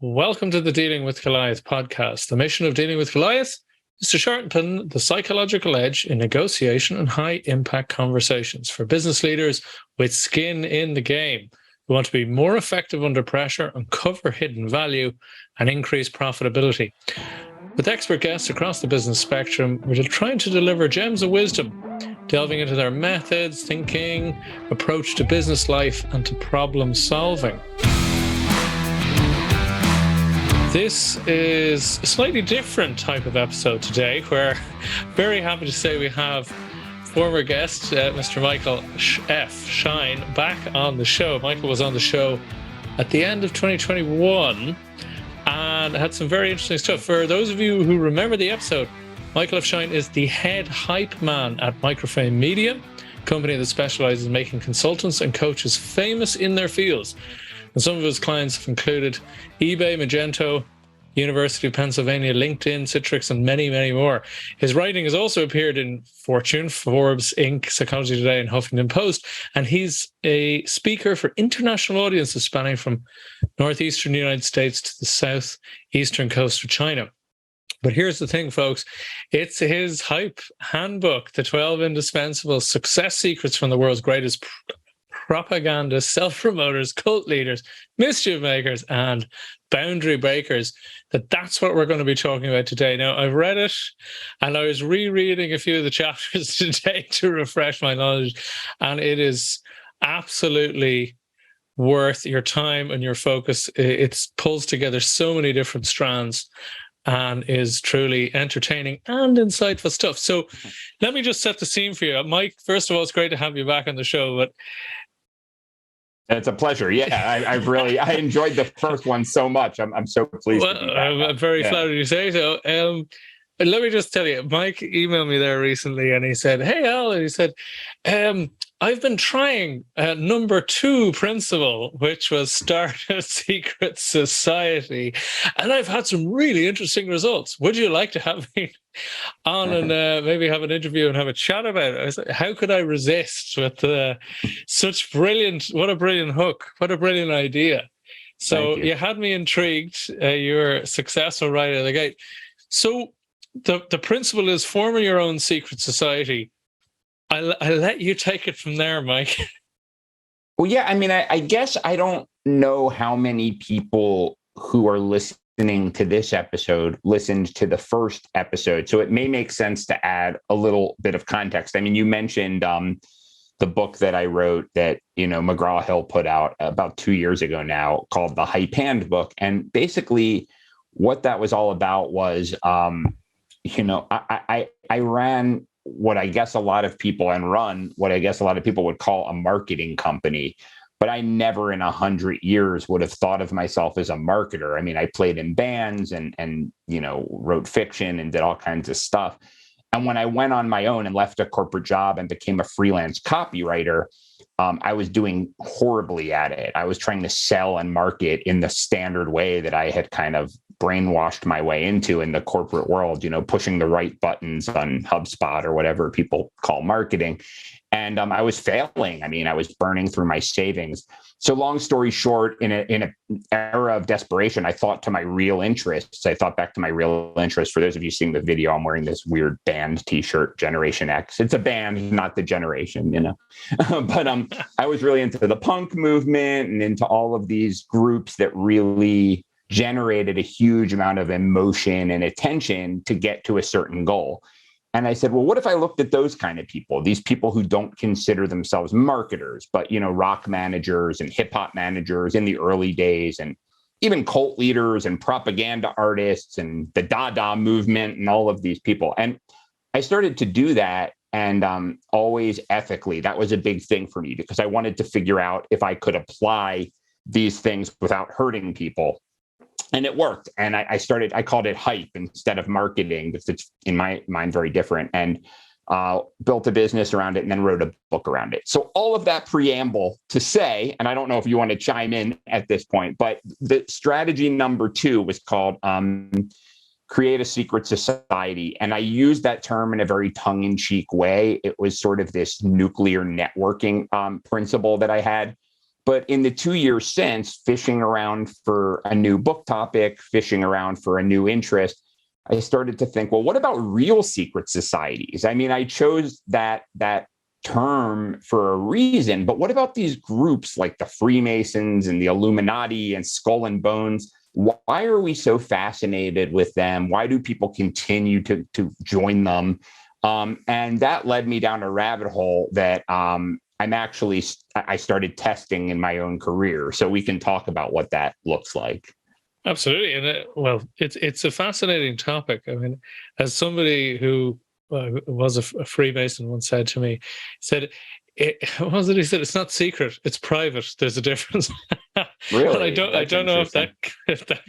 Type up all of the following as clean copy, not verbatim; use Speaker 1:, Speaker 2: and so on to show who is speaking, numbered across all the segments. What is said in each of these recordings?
Speaker 1: Welcome to the Dealing with Goliath podcast. The mission of Dealing with Goliath is to sharpen the psychological edge in negotiation and high-impact conversations for business leaders with skin in the game who want to be more effective under pressure, uncover hidden value, and increase profitability. With expert guests across the business spectrum, we're trying to deliver gems of wisdom, delving into their methods, thinking, approach to business life, and to problem solving. This is a slightly different type of episode today, where very happy to say we have former guest, Mr. Michael F. Schein, back on the show. Michael was on the show at the end of 2021 and had some very interesting stuff. For those of you who remember the episode, Michael F. Schein is the head hype man at Microphone Media, a company that specializes in making consultants and coaches famous in their fields. And some of his clients have included eBay, Magento, University of Pennsylvania, LinkedIn, Citrix, and many, many more. His writing has also appeared in Fortune, Forbes, Inc., Psychology Today, and Huffington Post. And he's a speaker for international audiences spanning from northeastern United States to the southeastern coast of China. But here's the thing, folks. It's his Hype Handbook, the 12 indispensable success secrets from the world's greatest propagandists, self-promoters, cult leaders, mischief makers, and boundary breakers. That's what we're going to be talking about today. Now, I've read it, and I was rereading a few of the chapters today to refresh my knowledge, and it is absolutely worth your time and your focus. It pulls together so many different strands and is truly entertaining and insightful stuff. So let me just set the scene for you. Mike, first of all, it's great to have you back on the show, but
Speaker 2: it's a pleasure. Yeah, I enjoyed the first one so much. I'm so pleased to be back.
Speaker 1: I'm very flattered you say so. Let me just tell you, Mike emailed me there recently and he said, "Hey, Al," and he said, "I've been trying number 2 principle, which was start a secret society, and I've had some really interesting results. Would you like to have me on and maybe have an interview and have a chat about it?" I was like, how could I resist with such brilliant, what a brilliant hook, what a brilliant idea. So you had me intrigued. You're a successful right out of the gate. So the principle is forming your own secret society. I'll let you take it from there, Mike.
Speaker 2: Well, yeah, I mean, I guess I don't know how many people who are listening to this episode listened to the first episode. So it may make sense to add a little bit of context. I mean, you mentioned the book that I wrote that, McGraw Hill put out about 2 years ago now called the Hype Handbook. And basically what that was all about was, I ran what I guess a lot of people would call a marketing company, but I never in 100 years would have thought of myself as a marketer. I mean, I played in bands and wrote fiction and did all kinds of stuff. And when I went on my own and left a corporate job and became a freelance copywriter, I was doing horribly at it. I was trying to sell and market in the standard way that I had kind of brainwashed my way into in the corporate world, pushing the right buttons on HubSpot or whatever people call marketing. And I was failing. I mean, I was burning through my savings. So long story short, in an era of desperation, I thought to my real interests. I thought back to my real interests. For those of you seeing the video, I'm wearing this weird band T-shirt, Generation X. It's a band, not the generation, But I was really into the punk movement and into all of these groups that really generated a huge amount of emotion and attention to get to a certain goal. And I said, well, what if I looked at those kind of people, these people who don't consider themselves marketers, but, rock managers and hip hop managers in the early days, and even cult leaders and propaganda artists and the dada movement and all of these people. And I started to do that, and always ethically. That was a big thing for me because I wanted to figure out if I could apply these things without hurting people. And it worked. And I called it hype instead of marketing because it's in my mind very different, and built a business around it and then wrote a book around it. So all of that preamble to say, and I don't know if you want to chime in at this point, but the strategy number 2 was called create a secret society. And I used that term in a very tongue-in-cheek way. It was sort of this nuclear networking principle that I had. But in the 2 years since, fishing around for a new book topic, fishing around for a new interest, I started to think, well, what about real secret societies? I mean, I chose that term for a reason, but what about these groups like the Freemasons and the Illuminati and Skull and Bones? Why are we so fascinated with them? Why do people continue to join them? And that led me down a rabbit hole that I started testing in my own career. So we can talk about what that looks like.
Speaker 1: Absolutely. And it's a fascinating topic. I mean, as somebody who was a Freemason once said to me, what was it? He said, it's not secret, it's private. There's a difference.
Speaker 2: Really?
Speaker 1: And I don't know if that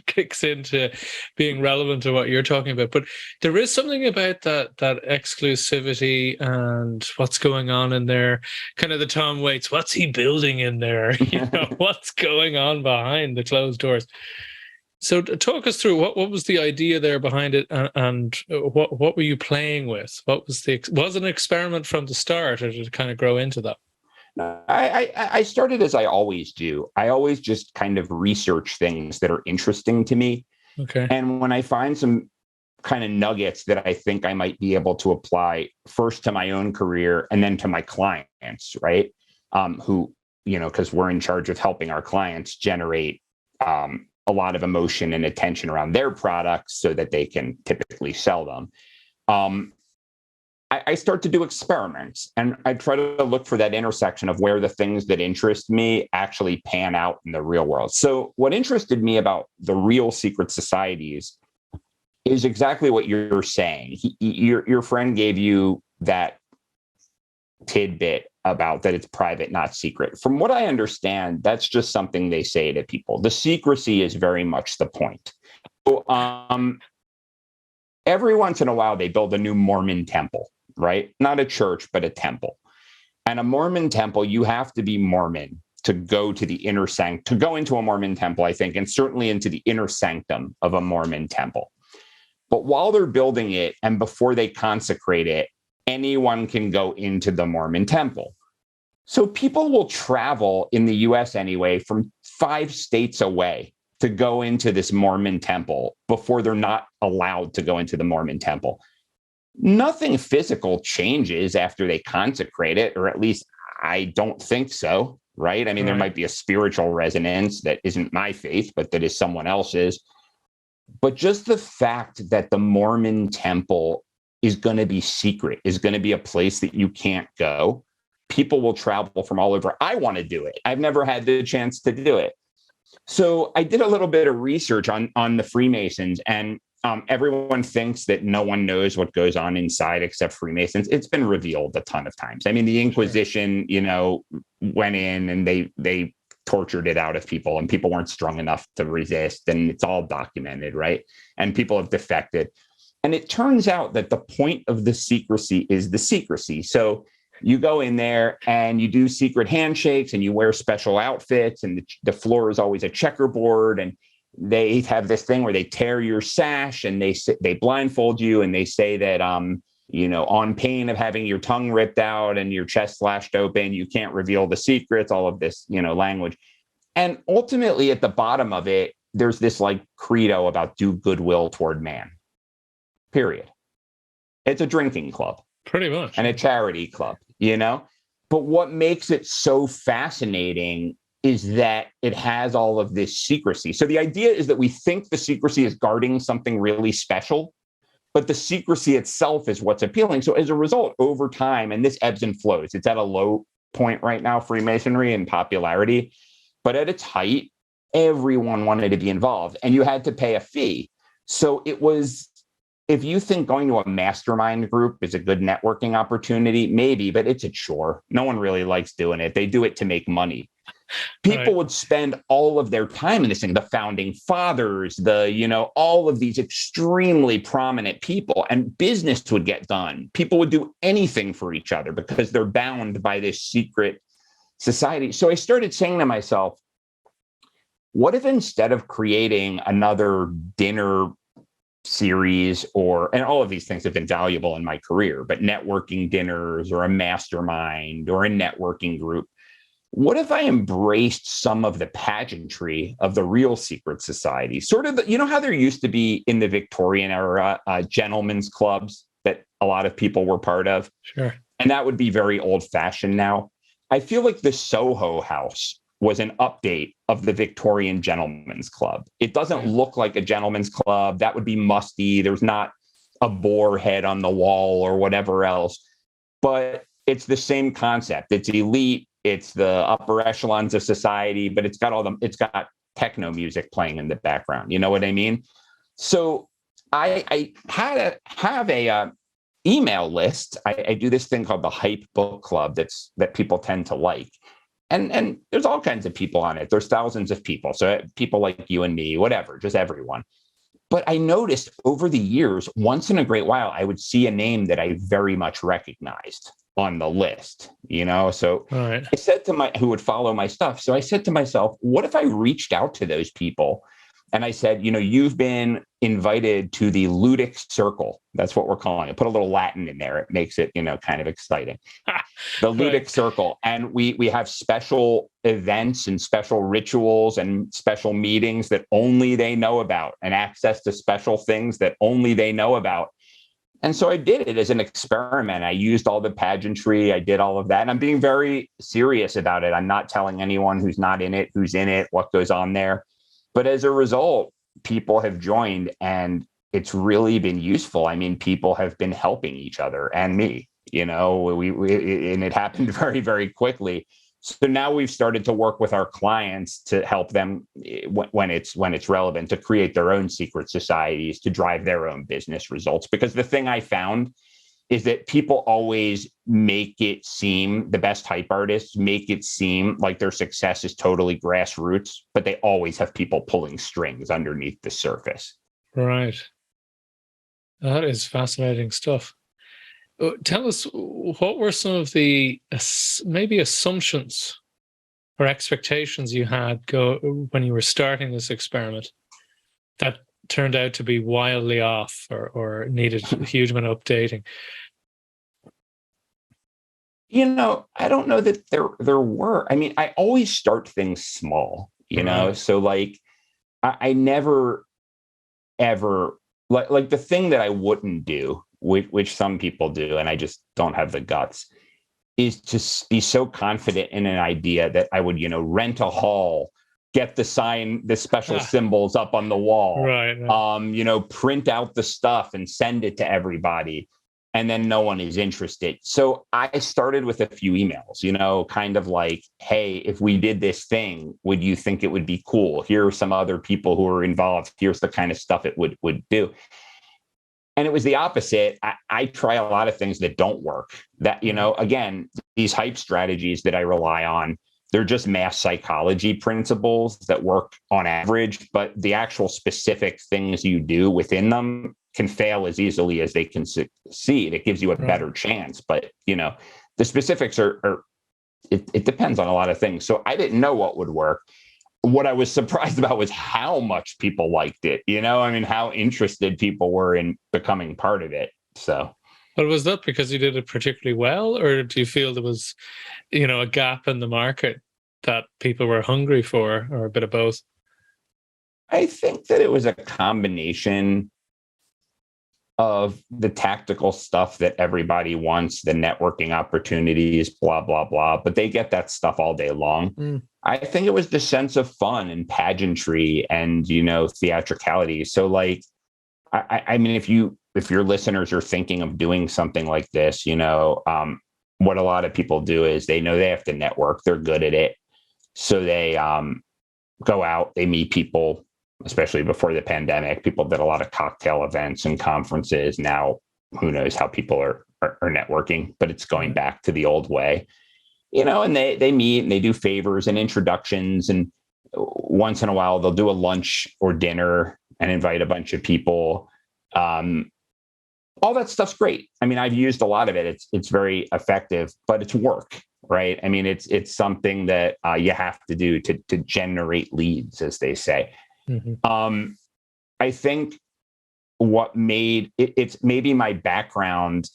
Speaker 1: kicks into being relevant to what you're talking about, but there is something about that exclusivity and what's going on in there. Kind of the Tom Waits, what's he building in there? What's going on behind the closed doors? So talk us through what was the idea there behind it, and what were you playing with? What was was it an experiment from the start, or did it kind of grow into that?
Speaker 2: I started as I always do. I always just kind of research things that are interesting to me.
Speaker 1: Okay.
Speaker 2: And when I find some kind of nuggets that I think I might be able to apply first to my own career and then to my clients, right? Who, because we're in charge of helping our clients generate a lot of emotion and attention around their products so that they can typically sell them. I start to do experiments, and I try to look for that intersection of where the things that interest me actually pan out in the real world. So what interested me about the real secret societies is exactly what you're saying. Your friend gave you that tidbit about that it's private, not secret. From what I understand, that's just something they say to people. The secrecy is very much the point. So, every once in a while, they build a new Mormon temple, right? Not a church, but a temple. And a Mormon temple, you have to be Mormon to go to the to go into a Mormon temple, I think, and certainly into the inner sanctum of a Mormon temple. But while they're building it and before they consecrate it, anyone can go into the Mormon temple. So people will travel in the US anyway from 5 states away to go into this Mormon temple before they're not allowed to go into the Mormon temple. Nothing physical changes after they consecrate it, or at least I don't think so, right? I mean, There might be a spiritual resonance that isn't my faith, but that is someone else's. But just the fact that the Mormon temple is going to be secret, is going to be a place that you can't go. People will travel from all over. I want to do it. I've never had the chance to do it. So I did a little bit of research on the Freemasons, and everyone thinks that no one knows what goes on inside except Freemasons. It's been revealed a ton of times. I mean, the Inquisition, went in and they tortured it out of people, and people weren't strong enough to resist. And it's all documented, right? And people have defected. And it turns out that the point of the secrecy is the secrecy. So you go in there and you do secret handshakes and you wear special outfits, and the floor is always a checkerboard, and they have this thing where they tear your sash and they blindfold you, and they say that, on pain of having your tongue ripped out and your chest slashed open, you can't reveal the secrets, all of this, language. And ultimately at the bottom of it, there's this like credo about do goodwill toward man, period. It's a drinking club.
Speaker 1: Pretty much.
Speaker 2: And a charity club, But what makes it so fascinating is that it has all of this secrecy. So the idea is that we think the secrecy is guarding something really special, but the secrecy itself is what's appealing. So as a result, over time, and this ebbs and flows, it's at a low point right now, Freemasonry and popularity, but at its height, everyone wanted to be involved and you had to pay a fee. So it was, if you think going to a mastermind group is a good networking opportunity, maybe, but it's a chore. No one really likes doing it. They do it to make money. People would spend all of their time in this thing, the founding fathers, all of these extremely prominent people, and business would get done. People would do anything for each other because they're bound by this secret society. So I started saying to myself, what if instead of creating another dinner series and all of these things have been valuable in my career, but networking dinners or a mastermind or a networking group, what if I embraced some of the pageantry of the real secret society? Sort of, you know how there used to be in the Victorian era gentlemen's clubs that a lot of people were part of?
Speaker 1: Sure.
Speaker 2: And that would be very old fashioned now. I feel like the Soho House was an update of the Victorian gentlemen's club. It doesn't look like a gentlemen's club. That would be musty. There's not a boar head on the wall or whatever else. But it's the same concept. It's elite. It's the upper echelons of society, but it's got techno music playing in the background. You know what I mean? So I have a email list. I do this thing called the Hype Book Club that people tend to like. And there's all kinds of people on it. There's thousands of people. So people like you and me, whatever, just everyone. But I noticed over the years, once in a great while, I would see a name that I very much recognized on the list, you know? So
Speaker 1: Right.
Speaker 2: I said to who would follow my stuff. So I said to myself, what if I reached out to those people and I said, you've been invited to the ludic circle. That's what we're calling it. Put a little Latin in there. It makes it, kind of exciting. The ludic circle. And we have special events and special rituals and special meetings that only they know about, and access to special things that only they know about. And so I did it as an experiment. I used all the pageantry. I did all of that. And I'm being very serious about it. I'm not telling anyone who's not in it, who's in it, what goes on there. But as a result, people have joined, and it's really been useful. I mean, people have been helping each other and me, and it happened very, very quickly. So now we've started to work with our clients to help them when it's relevant to create their own secret societies, to drive their own business results. Because the thing I found is that people always make it seem, the best hype artists make it seem like their success is totally grassroots, but they always have people pulling strings underneath the surface.
Speaker 1: Right. That is fascinating stuff. Tell us, what were some of the maybe assumptions or expectations you had when you were starting this experiment that turned out to be wildly off or needed a huge amount of updating?
Speaker 2: I don't know that there were. I mean, I always start things small,
Speaker 1: Right.
Speaker 2: So like I never ever like the thing that I wouldn't do, which some people do, and I just don't have the guts, is to be so confident in an idea that I would, rent a hall, get the special symbols up on the wall,
Speaker 1: Right.
Speaker 2: Print out the stuff and send it to everybody, and then no one is interested. So I started with a few emails, kind of like, hey, if we did this thing, would you think it would be cool? Here are some other people who are involved. Here's the kind of stuff it would do. And it was the opposite. I try a lot of things that don't work. That, again, these hype strategies that I rely on, they're just mass psychology principles that work on average, but the actual specific things you do within them can fail as easily as they can succeed. It gives you a better chance, but the specifics it depends on a lot of things. So I didn't know what would work. What I was surprised about was how much people liked it. How interested people were in becoming part of it. So,
Speaker 1: but was that because you did it particularly well, or do you feel there was, a gap in the market that people were hungry for, or a bit of both?
Speaker 2: I think that it was a combination of the tactical stuff that everybody wants, the networking opportunities, blah, blah, blah, but they get that stuff all day long. I think it was the sense of fun and pageantry and, theatricality. So like, I mean, if your listeners are thinking of doing something like this, what a lot of people do is they know they have to network. They're good at it. So they go out, they meet people, especially before the pandemic. People did a lot of cocktail events and conferences. Now, who knows how people are networking, but it's going back to the old way, and they meet and they do favors and introductions. And once in a while, they'll do a lunch or dinner and invite a bunch of people. All that stuff's great. I mean, I've used a lot of it. It's very effective, but it's work, right? I mean, it's something that you have to do to generate leads, as they say. I think what made it's maybe my background,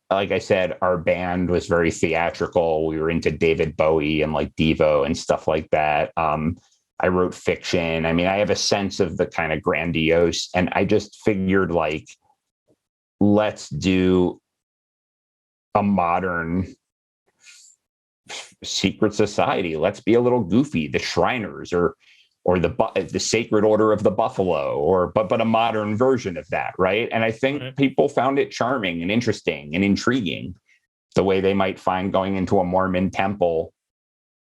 Speaker 2: like I said, our band was very theatrical. We were into David Bowie and like Devo and stuff like that. I wrote fiction. I mean, I have a sense of the kind of grandiose, and I just figured like, let's do a modern secret society. Let's be a little goofy. The Shriners, or the Sacred Order of the Buffalo, but a modern version of that, right? And I think people found it charming and interesting and intriguing, the way they might find going into a Mormon temple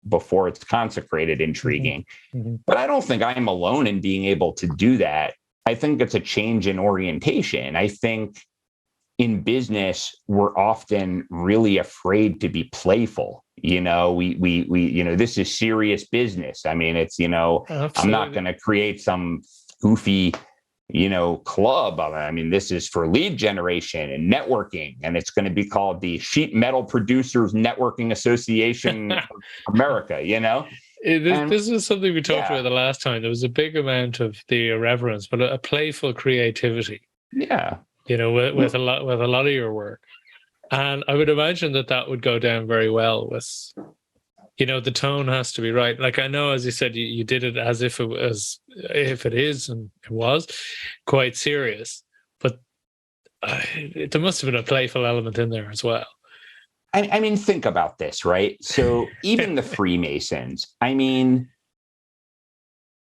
Speaker 2: before it's consecrated intriguing. Mm-hmm. But I don't think I'm alone in being able to do that. I think it's a change in orientation. I think in business, we're often really afraid to be playful. We this is serious business. I mean, it's, Absolutely. I'm not going to create some goofy, club. I mean, this is for lead generation and networking, and it's going to be called the Sheet Metal Producers Networking Association of America,
Speaker 1: This is something we talked about the last time. There was a big amount of the irreverence, but a playful creativity.
Speaker 2: Yeah.
Speaker 1: With a lot of your work. And I would imagine that would go down very well with, the tone has to be right. Like, I know, as you said, you did it as if it is, and it was quite serious, but there must have been a playful element in there as well.
Speaker 2: I mean, think about this, right? So even the Freemasons, I mean,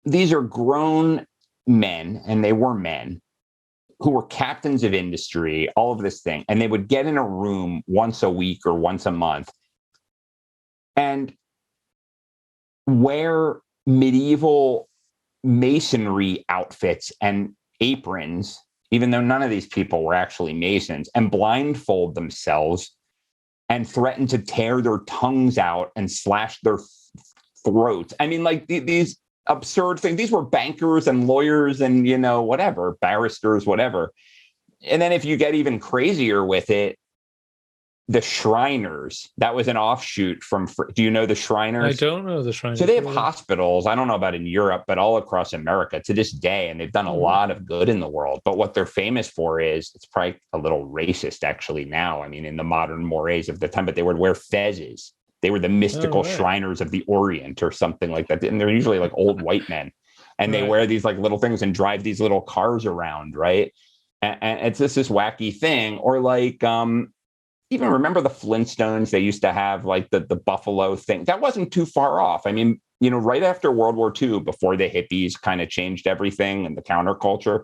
Speaker 2: these are grown men, and they were men, who were captains of industry, all of this thing, and they would get in a room once a week or once a month and wear medieval masonry outfits and aprons, even though none of these people were actually Masons, and blindfold themselves and threaten to tear their tongues out and slash their throats. I mean, like these absurd thing. These were bankers and lawyers and, whatever, barristers, whatever. And then if you get even crazier with it, the Shriners, that was an offshoot from, do you know the Shriners?
Speaker 1: I don't know the Shriners.
Speaker 2: So they have hospitals, I don't know about in Europe, but all across America to this day. And they've done a lot of good in the world. But what they're famous for is, it's probably a little racist actually now. I mean, in the modern mores of the time, but they would wear fezzes. They were the mystical Shriners of the Orient or something like that. And they're usually like old white men. And they wear these like little things and drive these little cars around, right? And it's just this wacky thing. Or like, even remember the Flintstones? They used to have like the buffalo thing. That wasn't too far off. I mean, right after World War II, before the hippies kind of changed everything and the counterculture,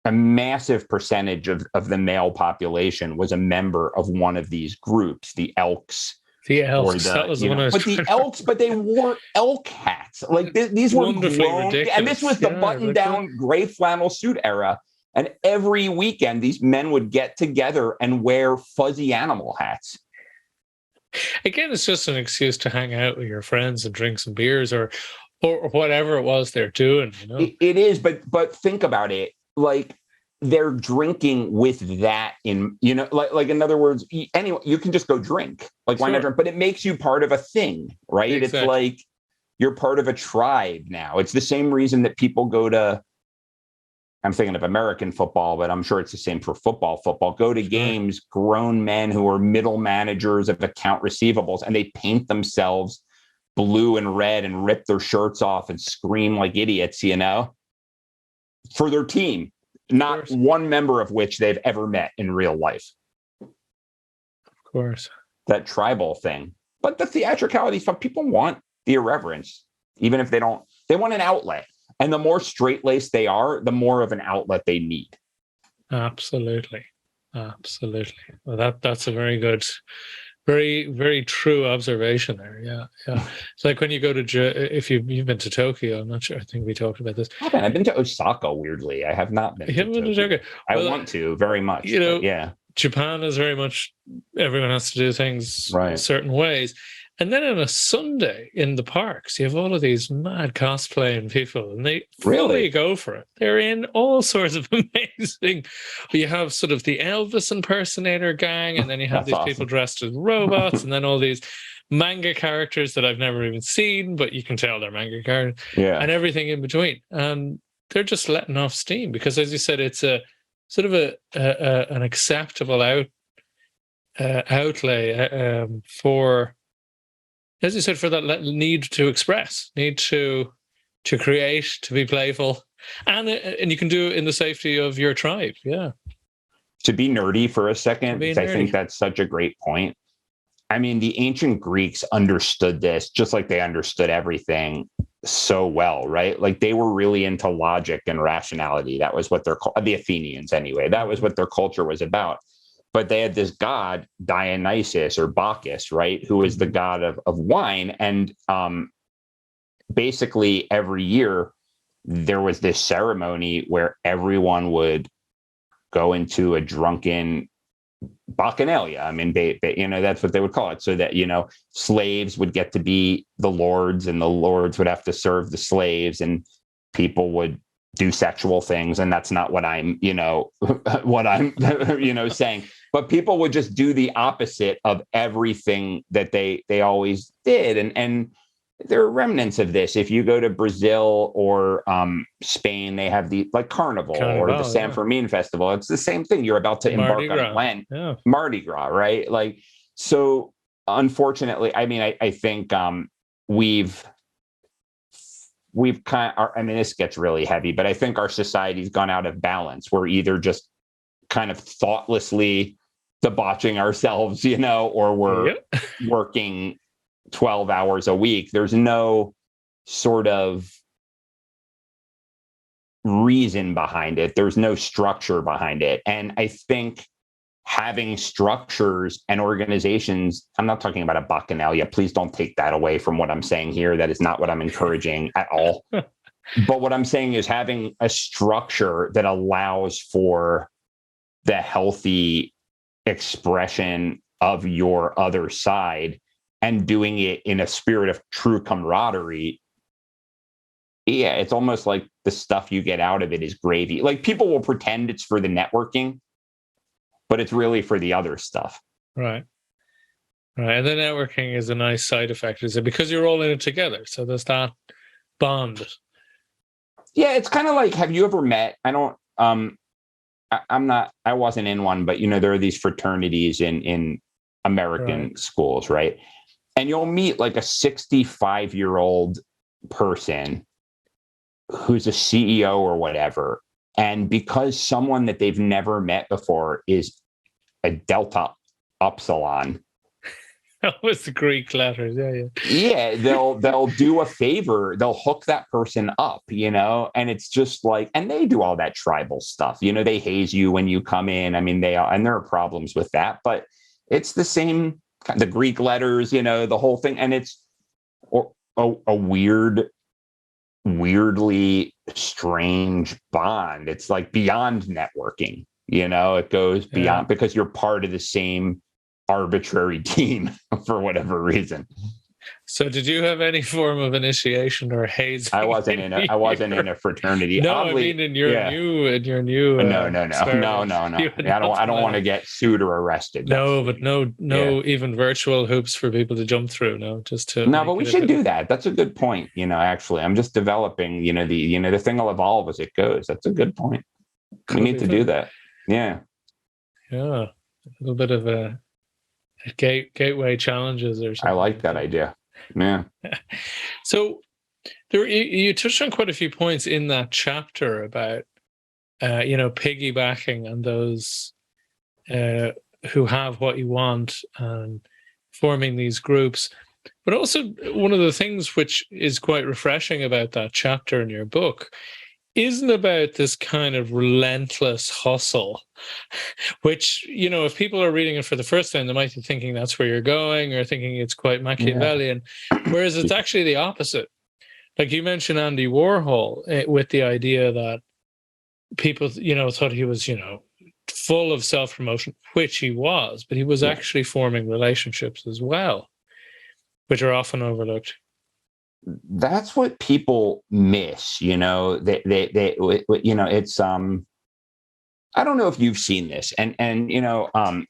Speaker 2: a massive percentage of the male population was a member of one of these groups, the Elks.
Speaker 1: The Elks, that was one of
Speaker 2: the Elks, but they wore elk hats. Like these were grown, and this was the button-down gray flannel suit era. And every weekend, these men would get together and wear fuzzy animal hats.
Speaker 1: Again, it's just an excuse to hang out with your friends and drink some beers or whatever it was they're doing.
Speaker 2: It is, but think about it. Like, they're drinking with that in, like in other words, anyway, you can just go drink. Like, why not drink? But it makes you part of a thing, right? Exactly. It's like you're part of a tribe now. It's the same reason that people go to, I'm thinking of American football, but I'm sure it's the same for football. Go to games, grown men who are middle managers of account receivables, and they paint themselves blue and red and rip their shirts off and scream like idiots, for their team. Not one member of which they've ever met in real life.
Speaker 1: Of course.
Speaker 2: That tribal thing. But the theatricality stuff, people want the irreverence, even if they want an outlet. And the more straight-laced they are, the more of an outlet they need.
Speaker 1: Absolutely. Well, that's a very good, very, very true observation there. Yeah. It's like when you go to, if you've been to Tokyo, I'm not sure, I think we talked about this.
Speaker 2: I've been to Osaka, weirdly. I have not been to Tokyo. I want to very much.
Speaker 1: Japan is very much, everyone has to do things certain ways. And then on a Sunday in the parks, you have all of these mad cosplaying people, and they really go for it. They're in all sorts of amazing. You have sort of the Elvis impersonator gang, and then you have these people dressed as robots, and then all these manga characters that I've never even seen, but you can tell they're manga characters, and everything in between. And they're just letting off steam because, as you said, it's a sort of an acceptable out. outlay for, as you said, for that need to express, need to create, to be playful, and you can do it in the safety of your tribe. Yeah.
Speaker 2: To be nerdy for a second, because I think that's such a great point. I mean, the ancient Greeks understood this just like they understood everything so well, right? Like they were really into logic and rationality. That was what the Athenians anyway, that was what their culture was about. But they had this god, Dionysus or Bacchus, right? Who is the god of wine. And basically every year there was this ceremony where everyone would go into a drunken bacchanalia. I mean, that's what they would call it. So that, slaves would get to be the lords and the lords would have to serve the slaves and people would do sexual things. And that's not what I'm, what I'm, saying, but people would just do the opposite of everything that they always did. And there are remnants of this. If you go to Brazil or Spain, they have the Carnival or the San Fermin Festival. It's the same thing. You're about to embark on Lent, Mardi Gras, right? So unfortunately, I mean, I think we've kind of, I mean, this gets really heavy, but I think our society's gone out of balance. We're either just kind of thoughtlessly debauching ourselves, or we're working 12 hours a week. There's no sort of reason behind it. There's no structure behind it. And I think having structures and organizations, I'm not talking about a bacchanalia. Please don't take that away from what I'm saying here. That is not what I'm encouraging at all. But what I'm saying is having a structure that allows for the healthy expression of your other side and doing it in a spirit of true camaraderie. Yeah, it's almost like the stuff you get out of it is gravy. Like people will pretend it's for the networking, but it's really for the other stuff.
Speaker 1: Right. And the networking is a nice side effect. Is it because you're all in it together? So there's that bond.
Speaker 2: Yeah, it's kind of like, have you ever met, I wasn't in one, but there are these fraternities in American schools, right? And you'll meet like a 65-year-old person who's a CEO or whatever. And because someone that they've never met before is a Delta Upsilon.
Speaker 1: That was the Greek letters.
Speaker 2: Yeah. They'll do a favor. They'll hook that person up, and it's just like, and they do all that tribal stuff. They haze you when you come in. I mean, and there are problems with that, but it's the same, the Greek letters, the whole thing. And it's a weirdly strange bond. It's like beyond networking, it goes beyond because you're part of the same arbitrary team for whatever reason.
Speaker 1: So did you have any form of initiation or hazing?
Speaker 2: I wasn't in a fraternity.
Speaker 1: No,
Speaker 2: Oddly,
Speaker 1: I mean in your new
Speaker 2: No. I don't want to get sued or arrested.
Speaker 1: No, but no even virtual hoops for people to jump through. No, just to
Speaker 2: but we should do that. That's a good point. Actually, I'm just developing. The thing will evolve as it goes. That's a good point. We need to do that. Yeah.
Speaker 1: A little bit of a gateway challenges or something.
Speaker 2: I like that idea. Yeah.
Speaker 1: So you touched on quite a few points in that chapter about piggybacking on those who have what you want and forming these groups. But also one of the things which is quite refreshing about that chapter in your book isn't about this kind of relentless hustle, which, if people are reading it for the first time, they might be thinking that's where you're going or thinking it's quite Machiavellian, whereas it's actually the opposite. Like you mentioned Andy Warhol with the idea that people, thought he was, full of self-promotion, which he was, but he was actually forming relationships as well, which are often overlooked.
Speaker 2: That's what people miss, it's, I don't know if you've seen this and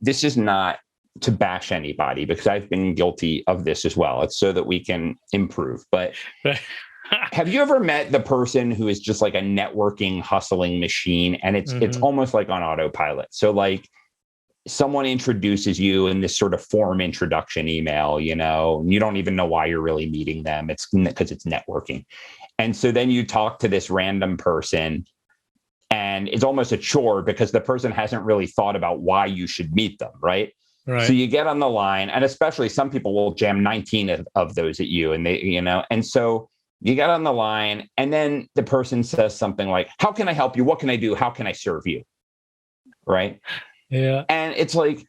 Speaker 2: this is not to bash anybody because I've been guilty of this as well. It's so that we can improve. But have you ever met the person who is just like a networking, hustling machine? And it's almost like on autopilot. So like someone introduces you in this sort of form introduction email, and you don't even know why you're really meeting them. It's because it's networking. And so then you talk to this random person, and it's almost a chore because the person hasn't really thought about why you should meet them, right?
Speaker 1: Right.
Speaker 2: So you get on the line, and especially some people will jam 19 of those at you, and and so you get on the line, and then the person says something like, "How can I help you? What can I do? How can I serve you?" Right?
Speaker 1: Yeah.
Speaker 2: And it's like,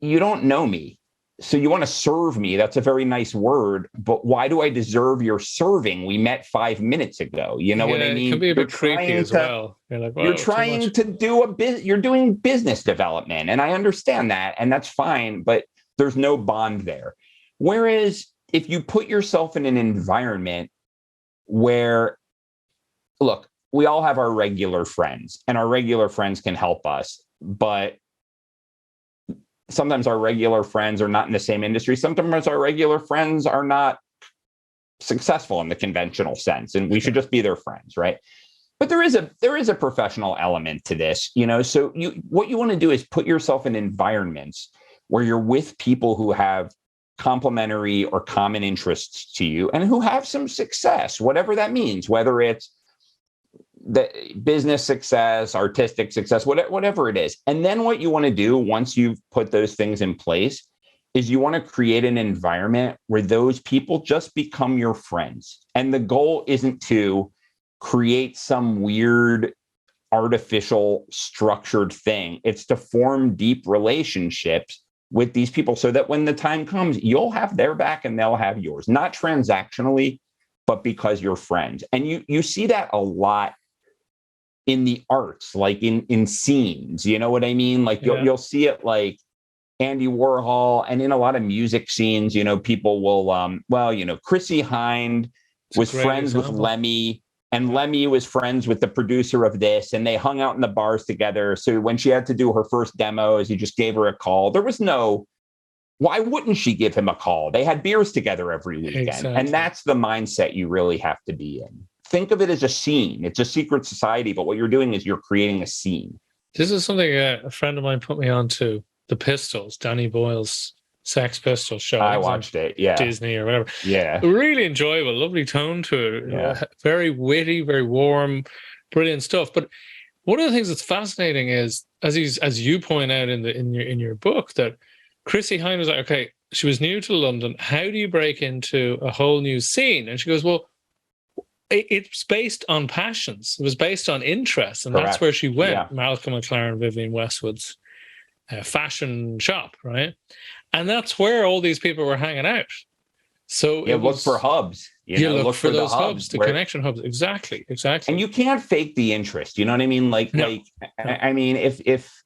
Speaker 2: you don't know me, so you want to serve me. That's a very nice word, but why do I deserve your serving? We met 5 minutes ago. You know what I mean?
Speaker 1: It can be a bit creepy as well. You're like,
Speaker 2: you're
Speaker 1: whoa,
Speaker 2: trying to do you're doing business development, and I understand that, and that's fine, but there's no bond there. Whereas if you put yourself in an environment where, look, we all have our regular friends, and our regular friends can help us, but sometimes our regular friends are not in the same industry. Sometimes our regular friends are not successful in the conventional sense, and we should just be their friends, right? But there is a professional element to this, So what you want to do is put yourself in environments where you're with people who have complementary or common interests to you and who have some success, whatever that means, whether it's the business success, artistic success, whatever it is. And then what you want to do once you've put those things in place is you want to create an environment where those people just become your friends. And the goal isn't to create some weird artificial structured thing. It's to form deep relationships with these people so that when the time comes, you'll have their back and they'll have yours, not transactionally, but because you're friends. And you see that a lot in the arts, like in scenes, you know what I mean? Like you'll see it like Andy Warhol, and in a lot of music scenes, people will, Chrissy Hind was friends with Lemmy, and Lemmy was friends with the producer of this, and they hung out in the bars together. So when she had to do her first demos, he just gave her a call. There was why wouldn't she give him a call? They had beers together every weekend. Exactly. And that's the mindset you really have to be in. Think of it as a scene. It's a secret society, but what you're doing is you're creating a scene.
Speaker 1: This is something a friend of mine put me on to, the Pistols, Danny Boyle's Sex Pistols show.
Speaker 2: I watched it, yeah.
Speaker 1: Disney or whatever.
Speaker 2: Yeah.
Speaker 1: Really enjoyable, lovely tone to it.
Speaker 2: Yeah.
Speaker 1: Very witty, very warm, brilliant stuff. But one of the things that's fascinating is, as you point out in your book, that Chrissy Hine was like, okay, she was new to London. How do you break into a whole new scene? And she goes, well, it's based on passions. It was based on interests, and Correct. That's where she went. Yeah. Malcolm McLaren, Vivienne Westwood's fashion shop, right? And that's where all these people were hanging out. So
Speaker 2: look for hubs.
Speaker 1: You look for those hubs, the connection hubs. Exactly.
Speaker 2: And you can't fake the interest. You know what I mean? I mean, if.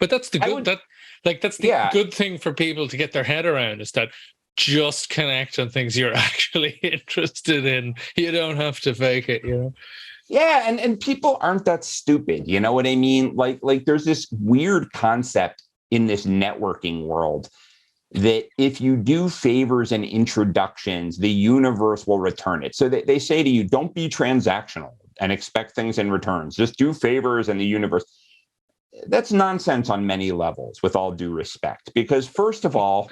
Speaker 1: But that's the good. That's the good thing for people to get their head around, is that just connect on things you're actually interested in. You don't have to fake it,
Speaker 2: Yeah, and people aren't that stupid. You know what I mean? Like there's this weird concept in this networking world that if you do favors and introductions, the universe will return it. So they say to you, don't be transactional and expect things in returns. Just do favors and the universe. That's nonsense on many levels, with all due respect. Because first of all,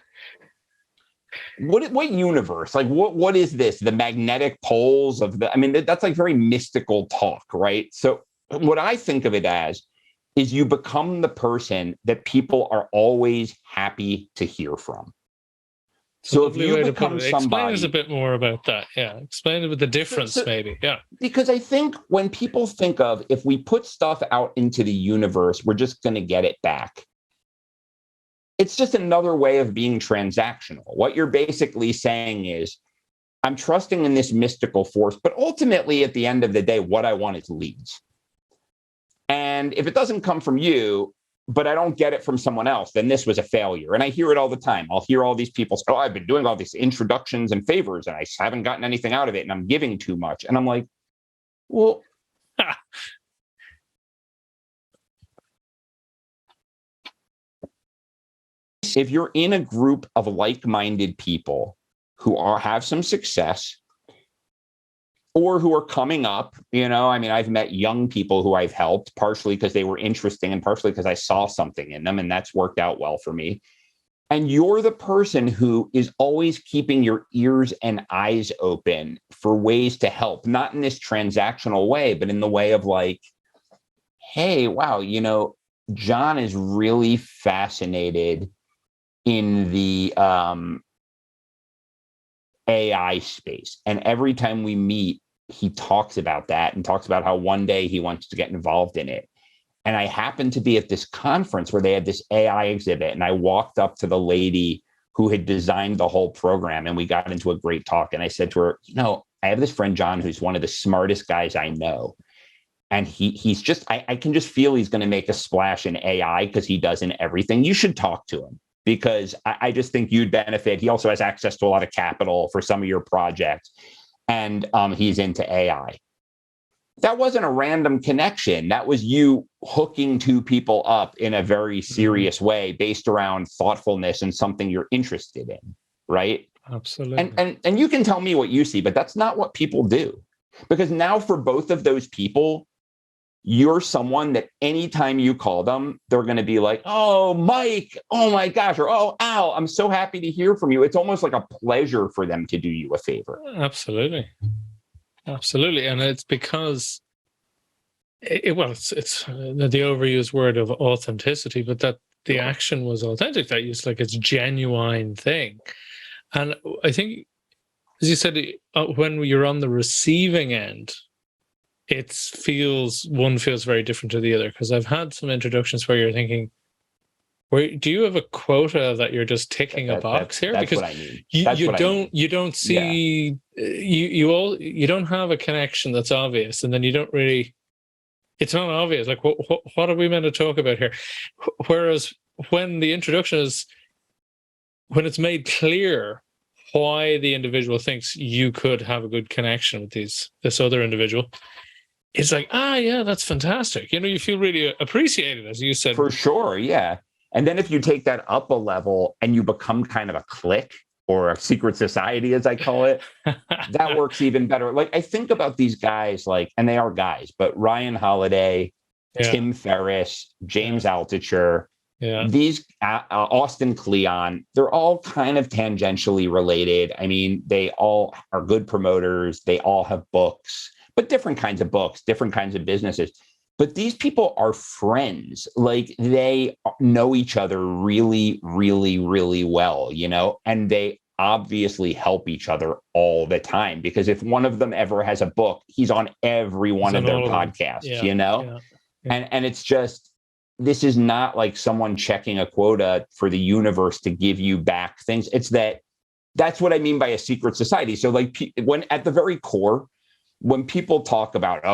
Speaker 2: what universe? Like what is this? The magnetic poles of that's like very mystical talk, right? So what I think of it as is you become the person that people are always happy to hear from. So if you become somebody,
Speaker 1: explain us a bit more about that. Yeah, explain it with the difference, maybe. Yeah,
Speaker 2: because I think when people think of, if we put stuff out into the universe, we're just going to get it back. It's just another way of being transactional. What you're basically saying is, I'm trusting in this mystical force, but ultimately, at the end of the day, what I want is leads. And if it doesn't come from you, but I don't get it from someone else, then this was a failure. And I hear it all the time. I'll hear all these people say, I've been doing all these introductions and favors, and I haven't gotten anything out of it, and I'm giving too much. And I'm like, well, if you're in a group of like-minded people who have some success, or who are coming up. I mean, I've met young people who I've helped, partially because they were interesting and partially because I saw something in them, and that's worked out well for me. And you're the person who is always keeping your ears and eyes open for ways to help, not in this transactional way, but in the way of like, hey, wow, John is really fascinated in the AI space. And every time we meet, he talks about that and talks about how one day he wants to get involved in it. And I happened to be at this conference where they had this AI exhibit, and I walked up to the lady who had designed the whole program, and we got into a great talk. And I said to her, I have this friend, John, who's one of the smartest guys I know. And he's just, I can just feel he's going to make a splash in AI because he does in everything. You should talk to him because I just think you'd benefit. He also has access to a lot of capital for some of your projects, and he's into AI. That wasn't a random connection. That was you hooking two people up in a very serious way based around thoughtfulness and something you're interested in, right?
Speaker 1: Absolutely.
Speaker 2: And you can tell me what you see, but that's not what people do. Because now for both of those people, you're someone that anytime you call them, they're going to be like, oh, Mike, oh my gosh, or oh, Al, I'm so happy to hear from you. It's almost like a pleasure for them to do you a favor.
Speaker 1: Absolutely. And it's because it's the overused word of authenticity, but that the action was authentic, that it's like it's genuine thing. And I think, as you said, when you're on the receiving end, one feels very different to the other. Because I've had some introductions where you're thinking, do you have a quota that you're just ticking a box here?
Speaker 2: That's
Speaker 1: because
Speaker 2: what I mean.
Speaker 1: You don't see you don't have a connection that's obvious, and then you don't really. It's not obvious. Like what are we meant to talk about here? Whereas when the introduction is, when it's made clear why the individual thinks you could have a good connection with this other individual, it's like, yeah, that's fantastic. You feel really appreciated, as you said.
Speaker 2: For sure, yeah. And then if you take that up a level and you become kind of a clique or a secret society, as I call it, that works even better. Like I think about these guys, and they are guys, but Ryan Holiday, Tim Ferriss, James Altucher, these Austin Kleon, they're all kind of tangentially related. I mean, they all are good promoters. They all have books, but different kinds of books, different kinds of businesses. But these people are friends. Like they know each other really, really, really well, and they obviously help each other all the time, because if one of them ever has a book, he's on every one of their podcasts, And it's just, this is not like someone checking a quota for the universe to give you back things. It's that's what I mean by a secret society. So like when at the very core, when people talk about,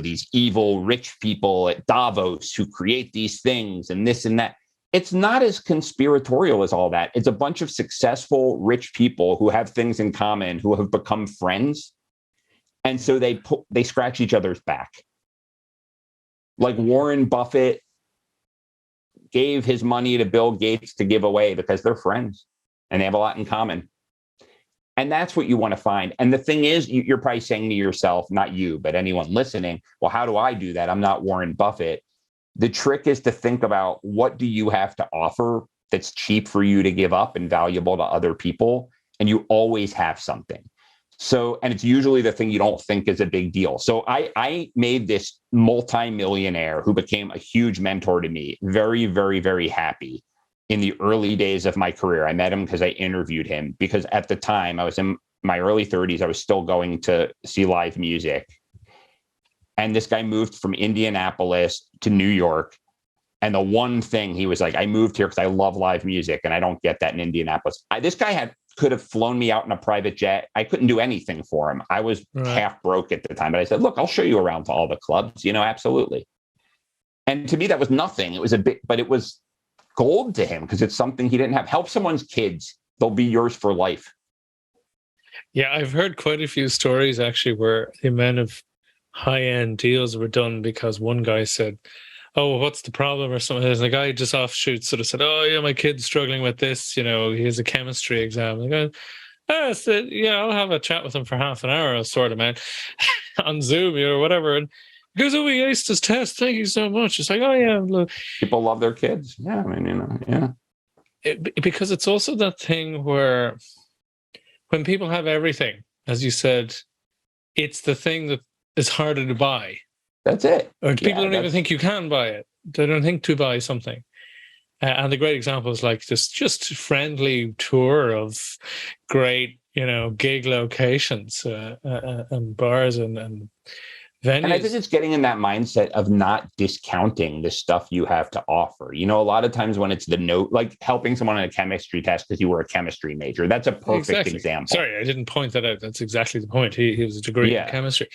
Speaker 2: these evil rich people at Davos who create these things and this and that, it's not as conspiratorial as all that. It's a bunch of successful rich people who have things in common, who have become friends. And so they scratch each other's back. Like Warren Buffett gave his money to Bill Gates to give away because they're friends and they have a lot in common. And that's what you want to find. And the thing is, you're probably saying to yourself, not you, but anyone listening, well, how do I do that? I'm not Warren Buffett. The trick is to think about, what do you have to offer that's cheap for you to give up and valuable to other people? And you always have something. So, and it's usually the thing you don't think is a big deal. So I made this multimillionaire who became a huge mentor to me very, very, very happy in the early days of my career. I met him because I interviewed him, because at the time I was in my early 30s. I was still going to see live music. And this guy moved from Indianapolis to New York. And the one thing he was like, I moved here because I love live music and I don't get that in Indianapolis. This guy could have flown me out in a private jet. I couldn't do anything for him. I was half broke at the time, but I said, look, I'll show you around to all the clubs, absolutely. And to me, that was nothing. It was a bit, but it was gold to him because it's something he didn't have. Help someone's kids. They'll be yours for life.
Speaker 1: Yeah, I've heard quite a few stories actually where the amount of high-end deals were done because one guy said, oh, what's the problem or something. And the guy just offshoots sort of said, oh yeah, my kid's struggling with this, he has a chemistry exam. So, yeah, I'll have a chat with him for half an hour. I'll sort him out on Zoom or whatever. And he goes, "Oh, we aced his test. Thank you so much." It's like, oh yeah, look.
Speaker 2: People love their kids. Yeah, I mean, yeah.
Speaker 1: Because it's also that thing where when people have everything, as you said, it's the thing that is harder to buy.
Speaker 2: That's it.
Speaker 1: Or people don't even think you can buy it. They don't think to buy something. And the great example is like this just friendly tour of great, gig locations and bars and venues.
Speaker 2: And I think it's getting in that mindset of not discounting the stuff you have to offer. A lot of times when it's the note, like helping someone on a chemistry test because you were a chemistry major, that's a perfect example.
Speaker 1: Sorry, I didn't point that out. That's exactly the point. He was a degree in chemistry.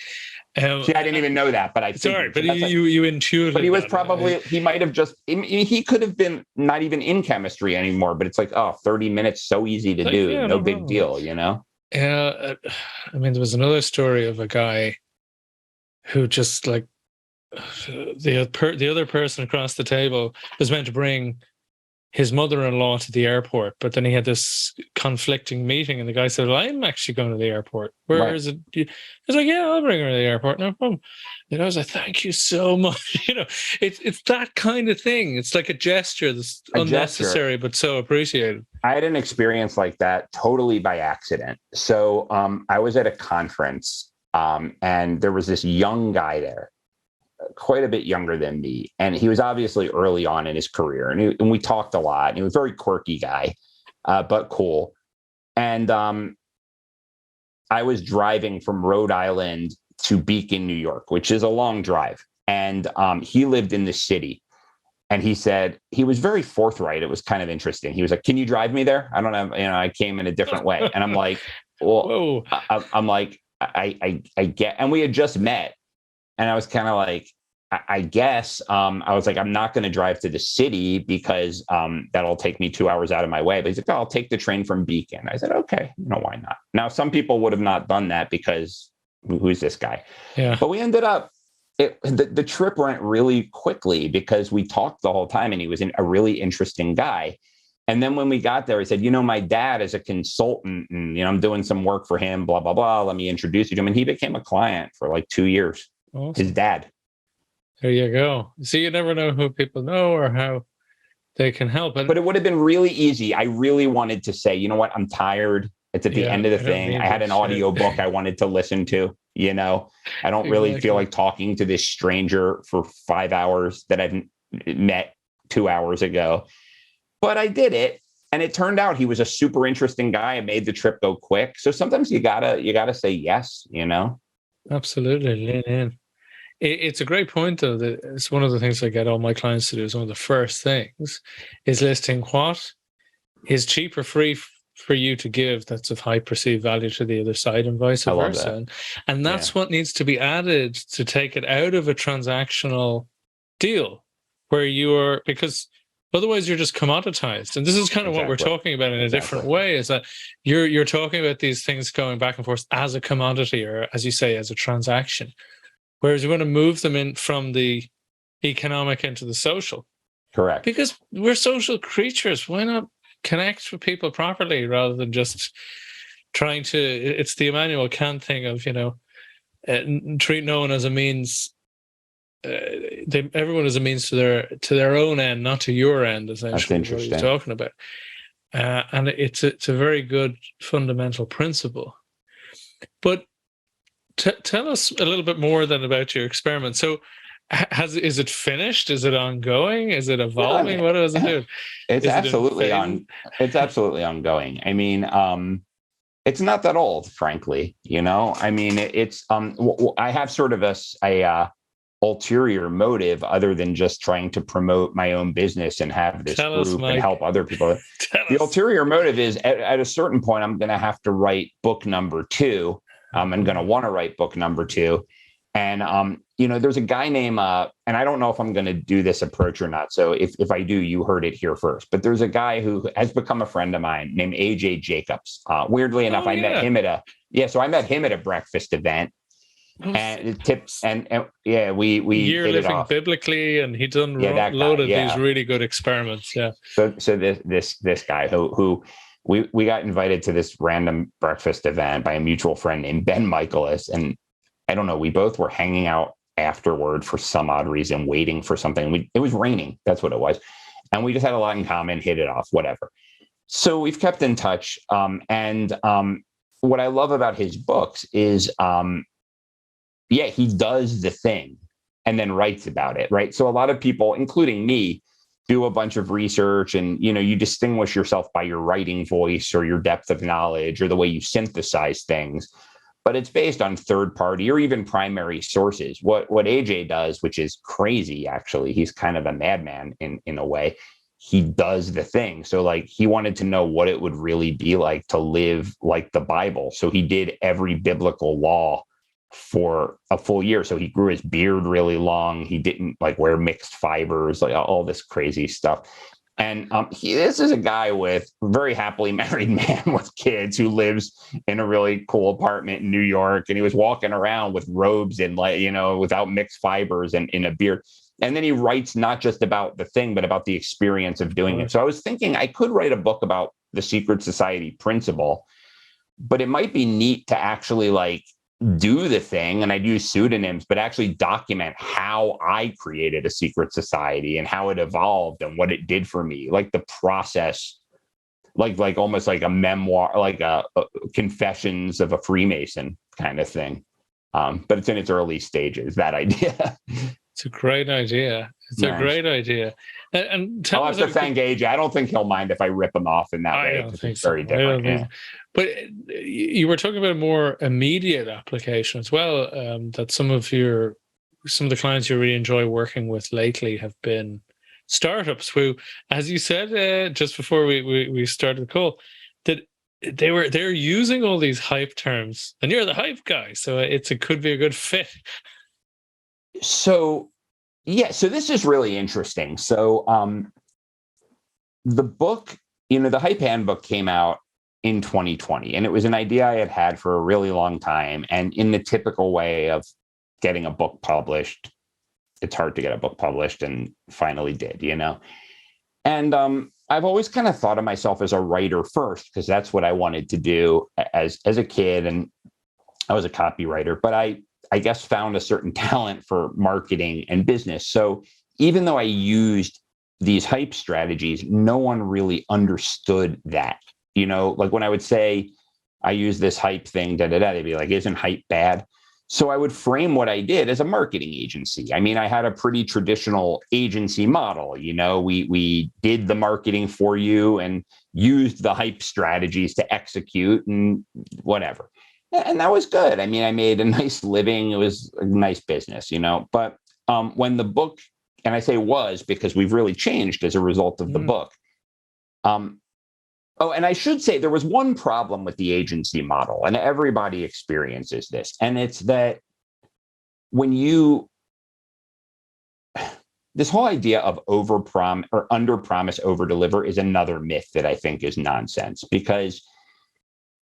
Speaker 2: See, I didn't even know that, but I
Speaker 1: sorry, but you intuited.
Speaker 2: But he was probably he might have just he could have been not even in chemistry anymore. But it's like 30 minutes, so easy to do, no big deal,
Speaker 1: Yeah, I mean, there was another story of a guy who just like the other person across the table was meant to bring his mother-in-law to the airport, but then he had this conflicting meeting, and the guy said, "Well, I'm actually going to the airport. Where is it?" He's like, "Yeah, I'll bring her to the airport, no problem." I was like, "Thank you so much." It's that kind of thing. It's like a gesture that's unnecessary but so appreciated.
Speaker 2: I had an experience like that totally by accident. So I was at a conference, and there was this young guy there, quite a bit younger than me. And he was obviously early on in his career. And we talked a lot. And he was a very quirky guy, but cool. And I was driving from Rhode Island to Beacon, New York, which is a long drive. And he lived in the city. And he said, he was very forthright. It was kind of interesting. He was like, "Can you drive me there? I don't have, I came in a different way." And I'm like, well, I'm like, I get, and we had just met. And I was kind of like, I guess, I was like, I'm not going to drive to the city because that'll take me 2 hours out of my way. But he's like, "Oh, I'll take the train from Beacon." I said, "Okay, why not?" Now, some people would have not done that because who's this guy? Yeah. But we ended up, the trip went really quickly because we talked the whole time and he was a really interesting guy. And then when we got there, he said, "My dad is a consultant and, I'm doing some work for him, blah, blah, blah. Let me introduce you to him." And he became a client for like 2 years. Awesome. His dad.
Speaker 1: There you go. See, you never know who people know or how they can help.
Speaker 2: But it would have been really easy. I really wanted to say, "You know what? I'm tired. It's at the end of the thing. I had an audio book I wanted to listen to. I don't really feel like talking to this stranger for 5 hours that I've met 2 hours ago." But I did it. And it turned out he was a super interesting guy. It made the trip go quick. So sometimes you gotta say yes,
Speaker 1: Absolutely. Lean in. It's a great point, though. That it's one of the things I get all my clients to do. Is one of the first things is listing what is cheap or free for you to give that's of high perceived value to the other side, and vice versa. And that's what needs to be added to take it out of a transactional deal where because otherwise you're just commoditized. And this is kind of what we're talking about in a different way, is that you're talking about these things going back and forth as a commodity, or as you say, as a transaction. Whereas you want to move them in from the economic into the social.
Speaker 2: Correct.
Speaker 1: Because we're social creatures. Why not connect with people properly rather than just trying to, it's the Immanuel Kant thing of, treat no one as a means. Everyone is a means to their own end, not to your end, essentially. That's interesting. What you're talking about. And it's a very good fundamental principle. But tell us a little bit more then about your experiment. So, is it finished? Is it ongoing? Is it evolving? What does it do?
Speaker 2: It's absolutely ongoing. I mean, it's not that old, frankly. I mean, it's I have sort of a ulterior motive other than just trying to promote my own business and have this group and help other people. The ulterior motive is at a certain point, I'm going to have to write book number 2. I'm going to want to write book number 2. And, there's a guy named, and I don't know if I'm going to do this approach or not. So if I do, you heard it here first, but there's a guy who has become a friend of mine named AJ Jacobs. Weirdly enough, I met him at a breakfast event. And tips and we
Speaker 1: You're living biblically, and he done load of these really good experiments. Yeah.
Speaker 2: So this guy who we got invited to this random breakfast event by a mutual friend named Ben Michaelis. And I don't know, we both were hanging out afterward for some odd reason, waiting for something. It was raining. That's what it was. And we just had a lot in common, hit it off, whatever. So we've kept in touch. And what I love about his books is, he does the thing and then writes about it, right? So a lot of people, including me, do a bunch of research and, you distinguish yourself by your writing voice or your depth of knowledge or the way you synthesize things. But it's based on third party or even primary sources. What AJ does, which is crazy, actually, he's kind of a madman in a way. He does the thing. So like he wanted to know what it would really be like to live like the Bible. So he did every biblical law for a full year. So he grew his beard really long. He didn't like wear mixed fibers, like all this crazy stuff. And this is a guy with very happily married man with kids who lives in a really cool apartment in New York. And he was walking around with robes and without mixed fibers and in a beard. And then he writes not just about the thing, but about the experience of doing it. So I was thinking I could write a book about the secret society principle, but it might be neat to actually like do the thing, and I'd use pseudonyms, but actually document how I created a secret society and how it evolved and what it did for me, like the process, like almost like a memoir, like a confessions of a Freemason kind of thing. But it's in its early stages, that idea.
Speaker 1: It's a great idea. It's a great idea. And
Speaker 2: I'll have to thank AJ. I don't think he'll mind if I rip him off in that way.
Speaker 1: I don't think so.
Speaker 2: Very different. Yeah.
Speaker 1: But you were talking about a more immediate application as well. That some of the clients you really enjoy working with lately have been startups who, as you said just before we started the call, that they're using all these hype terms, and you're the hype guy, so it could be a good fit.
Speaker 2: So this is really interesting. So the book, the Hype Handbook came out in 2020, and it was an idea I had had for a really long time. And in the typical way of getting a book published, it's hard to get a book published, and finally did, And I've always kind of thought of myself as a writer first, because that's what I wanted to do as a kid. And I was a copywriter, but I guess found a certain talent for marketing and business. So even though I used these hype strategies, no one really understood that. Like when I would say I use this hype thing, they'd be like, isn't hype bad? So I would frame what I did as a marketing agency. I mean, I had a pretty traditional agency model. We did the marketing for you and used the hype strategies to execute and whatever. And that was good. I mean, I made a nice living. It was a nice business, But when the book, and I say was because we've really changed as a result of the book. And I should say there was one problem with the agency model, and everybody experiences this. And it's that this whole idea of overpromise or underpromise, overdeliver is another myth that I think is nonsense, because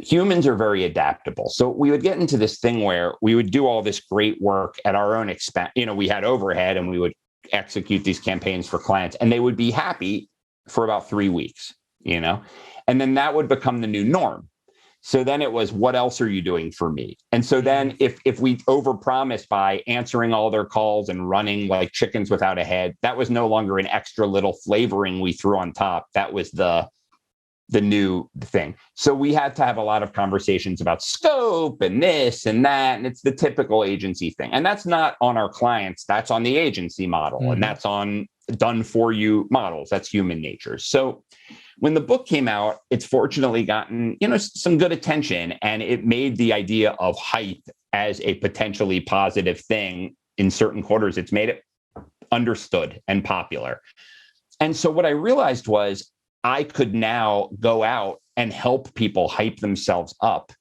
Speaker 2: humans are very adaptable. So we would get into this thing where we would do all this great work at our own expense. We had overhead and we would execute these campaigns for clients, and they would be happy for about 3 weeks, and then that would become the new norm. So then it was, what else are you doing for me? And so then if we overpromised by answering all their calls and running like chickens without a head, that was no longer an extra little flavoring we threw on top. That was the new thing. So we had to have a lot of conversations about scope and this and that. And it's the typical agency thing. And that's not on our clients. That's on the agency model. And that's on done for you models. That's human nature. So when the book came out, it's fortunately gotten, some good attention, and it made the idea of hype as a potentially positive thing in certain quarters. It's made it understood and popular. And so what I realized was I could now go out and help people hype themselves up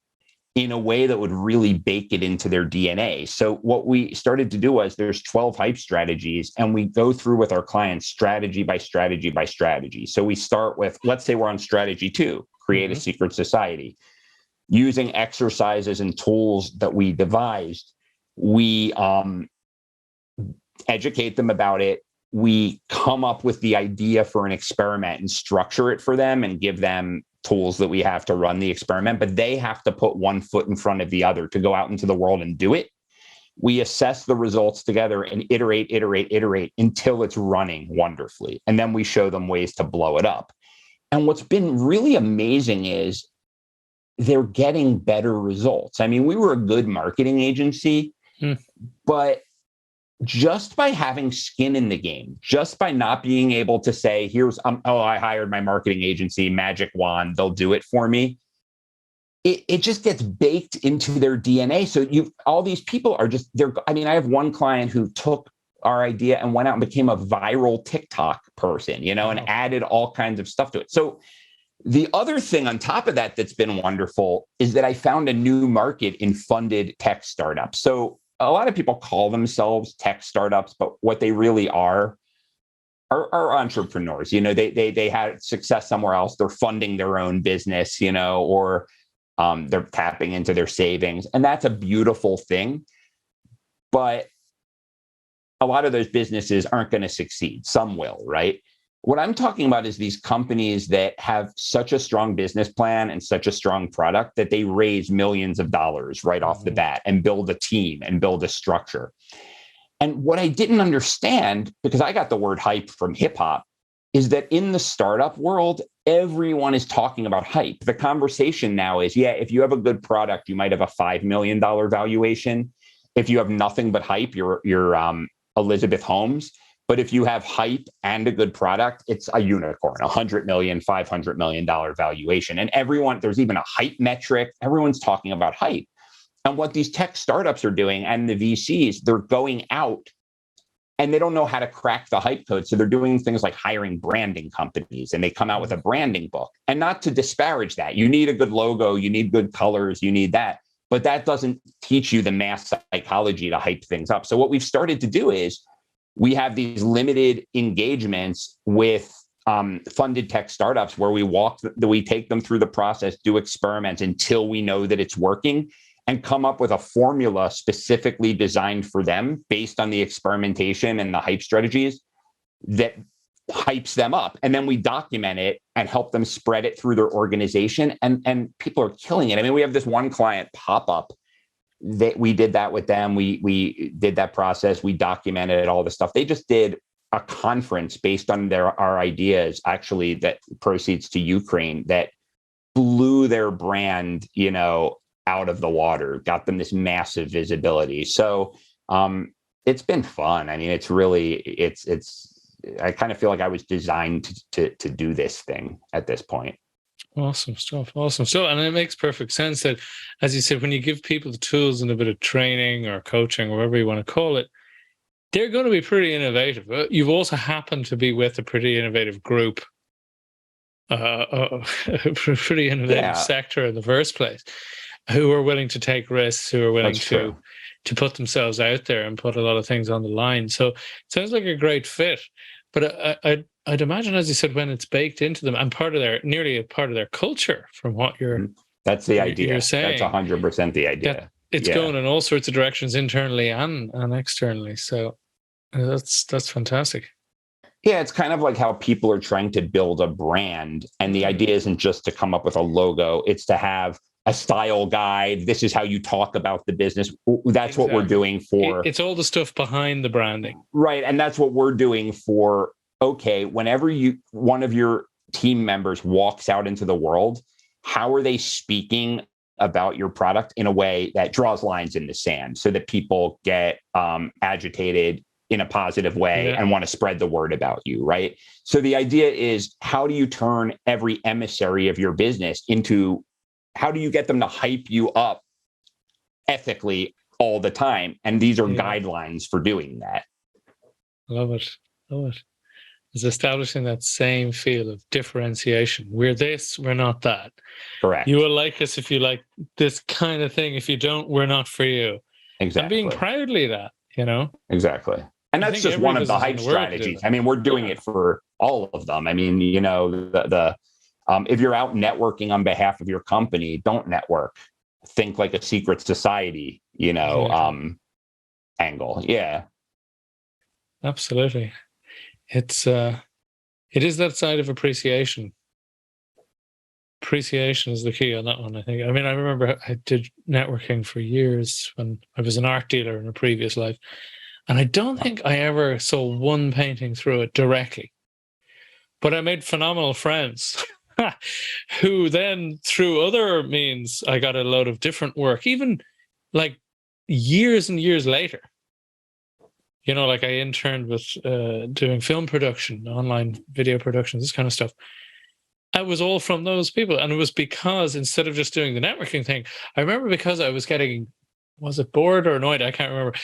Speaker 2: in a way that would really bake it into their DNA. So what we started to do was there's 12 hype strategies, and we go through with our clients strategy by strategy by strategy. So we start with, let's say we're on strategy 2, create a secret society. Using exercises and tools that we devised, we educate them about it. We come up with the idea for an experiment and structure it for them and give them tools that we have to run the experiment, but they have to put one foot in front of the other to go out into the world and do it. We assess the results together and iterate until it's running wonderfully. And then we show them ways to blow it up. And what's been really amazing is they're getting better results. I mean, we were a good marketing agency, but just by having skin in the game, just by not being able to say, here's, I hired my marketing agency, magic wand, they'll do it for me. It just gets baked into their DNA. So all these people are just, I have one client who took our idea and went out and became a viral TikTok person, and added all kinds of stuff to it. So the other thing on top of that that's been wonderful is that I found a new market in funded tech startups. So a lot of people call themselves tech startups, but what they really are entrepreneurs. They had success somewhere else. They're funding their own business, or they're tapping into their savings. And that's a beautiful thing. But a lot of those businesses aren't going to succeed. Some will, right? What I'm talking about is these companies that have such a strong business plan and such a strong product that they raise millions of dollars right off the bat and build a team and build a structure. And what I didn't understand, because I got the word hype from hip hop, is that in the startup world, everyone is talking about hype. The conversation now is, if you have a good product, you might have a $5 million valuation. If you have nothing but hype, you're Elizabeth Holmes. But if you have hype and a good product, it's a unicorn, $100 million, $500 million valuation. And there's even a hype metric. Everyone's talking about hype. And what these tech startups are doing and the VCs, they're going out and they don't know how to crack the hype code. So they're doing things like hiring branding companies, and they come out with a branding book. And not to disparage that. You need a good logo, you need good colors, you need that. But that doesn't teach you the mass psychology to hype things up. So what we've started to do is we have these limited engagements with funded tech startups where we take them through the process, do experiments until we know that it's working, and come up with a formula specifically designed for them based on the experimentation and the hype strategies that hypes them up. And then we document it and help them spread it through their organization. And people are killing it. I mean, we have this one client pop-up that we did that with them. We did that process. We documented all the stuff. They just did a conference based on our ideas, actually, that proceeds to Ukraine, that blew their brand, out of the water, got them this massive visibility. So it's been fun. I mean, it's really, I kind of feel like I was designed to do this thing at this point.
Speaker 1: Awesome stuff. And it makes perfect sense that, as you said, when you give people the tools and a bit of training or coaching, whatever you want to call it, they're going to be pretty innovative. You've also happened to be with a pretty innovative group, a pretty innovative sector in the first place, who are willing to take risks, who are willing to put themselves out there and put a lot of things on the line. So it sounds like a great fit. But I'd imagine, as you said, when it's baked into them and nearly a part of their culture, from what
Speaker 2: that's the idea.
Speaker 1: You're saying,
Speaker 2: that's 100% the idea.
Speaker 1: It's going in all sorts of directions, internally and externally. So that's fantastic.
Speaker 2: Yeah, it's kind of like how people are trying to build a brand, and the idea isn't just to come up with a logo; it's to have a style guide. This is how you talk about the business. That's what we're doing for...
Speaker 1: It's all the stuff behind the branding.
Speaker 2: Right. And that's what we're doing for, whenever one of your team members walks out into the world, how are they speaking about your product in a way that draws lines in the sand so that people get agitated in a positive way and want to spread the word about you, right? So the idea is, how do you turn every emissary of your business into... How do you get them to hype you up ethically all the time? And these are guidelines for doing that.
Speaker 1: Love it. It's establishing that same feel of differentiation. We're this, we're not that.
Speaker 2: Correct.
Speaker 1: You will like us if you like this kind of thing. If you don't, we're not for you.
Speaker 2: Exactly.
Speaker 1: And being proudly that,
Speaker 2: Exactly. And that's just one of the hype strategies. I mean, we're doing it for all of them. I mean, if you're out networking on behalf of your company, don't network. Think like a secret society, angle. Yeah.
Speaker 1: Absolutely. It is that side of appreciation appreciation is the key on that one, I think. I mean, I remember I did networking for years when I was an art dealer in a previous life. And I don't think I ever saw one painting through it directly. But I made phenomenal friends who then, through other means, I got a load of different work, even like years and years later. You know, like I interned with doing film production, online video production, this kind of stuff. I was all from those people. And it was because instead of just doing the networking thing, I remember because I was getting, was it bored or annoyed? I can't remember.